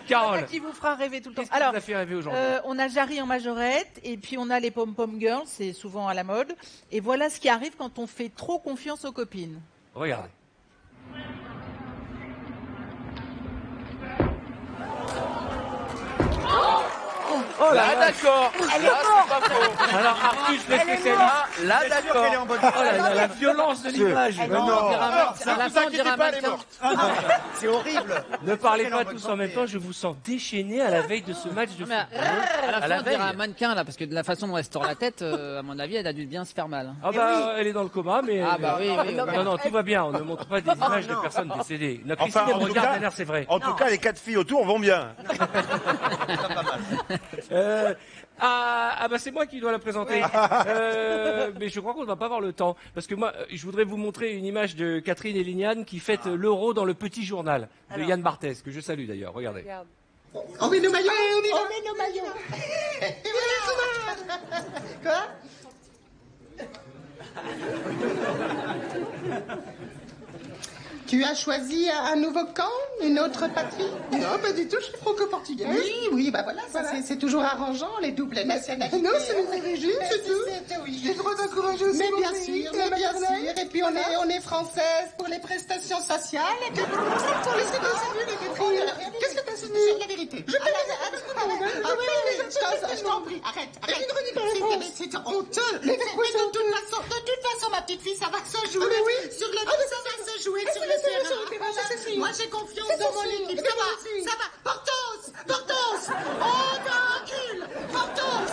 Carole. Qui vous fera rêver tout le temps. Qu'est-ce qui vous a fait rêver aujourd'hui On a Jarry en majorette, et puis on a les pom-pom girls, c'est souvent à la mode. Et voilà ce qui arrive quand on fait trop confiance aux copines. Regardez. Oh là, d'accord. Elle est morte. Alors Artus, le spécialiste. Là, d'accord. Oh la violence de l'image. C'est horrible. Ne parlez pas tous en même temps, je vous sens déchaîné à la veille de ce match de football. À la fin, on dirait un mannequin, là, parce que de la façon dont elle se tord la tête, à mon avis, elle a dû bien se faire mal. Ah bah, elle est dans le coma, mais... Ah bah oui. Non, tout va bien, on ne montre pas des images de personnes décédées. La Christine, elle me regarde, elle a l'air, c'est vrai. En tout cas, les 4 filles autour vont bien. Bah c'est moi qui dois la présenter. Mais je crois qu'on ne va pas avoir le temps. Parce que moi, je voudrais vous montrer une image de Catherine et Lignane qui fête l'Euro dans le Petit Journal de Yann Barthès, que je salue d'ailleurs. Regardez. On met nos maillots, on met nos maillots. Quoi? Tu as choisi un nouveau camp, une autre patrie? Non, pas du tout, je suis franco-portugaise. Oui, bah voilà, ça c'est toujours arrangeant, les doubles nationalités. Non, c'est mes origines, c'est tout. Oui. J'ai le droit d'encourager aussi Mais mon bien pays, sûr, la mais bien maternelle. sûr. Et puis on est française pour les prestations sociales. Et puis pour les Qu'est-ce que t'as signé? C'est la vérité. Je t'en prie, arrête. C'est honteux. De toute façon, ma petite fille, ça va se jouer sur le terrain. Moi, j'ai confiance dans mon équipe. Ça va. Portos. On recule. Portos.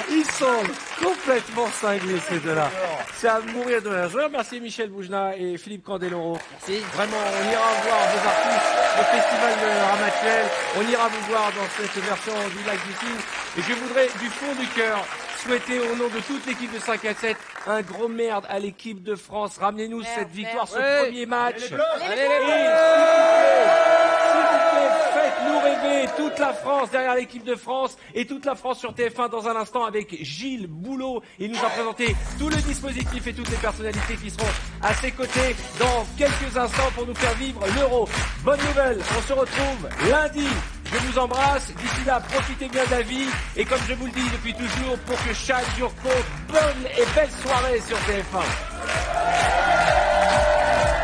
Ils sont complètement cinglés, ces deux-là. C'est à mourir de rire. Je remercie Michel Boujna et Philippe Candeloro. Merci. Vraiment, on ira voir vos artistes au festival de Ramatuelle. On ira vous voir dans cette version du Lac du Cygne. Et je voudrais, du fond du cœur, souhaiter au nom de toute l'équipe de 5 à 7 un gros merde à l'équipe de France. Ramenez-nous cette victoire, ce premier match. Faites-nous rêver, toute la France derrière l'équipe de France et toute la France sur TF1 dans un instant avec Gilles Boulot. Il nous a présenté tout le dispositif et toutes les personnalités qui seront à ses côtés dans quelques instants pour nous faire vivre l'Euro. Bonne nouvelle, on se retrouve lundi. Je vous embrasse. D'ici là, profitez bien de la vie. Et comme je vous le dis depuis toujours, pour que chaque jour compte, bonne et belle soirée sur TF1.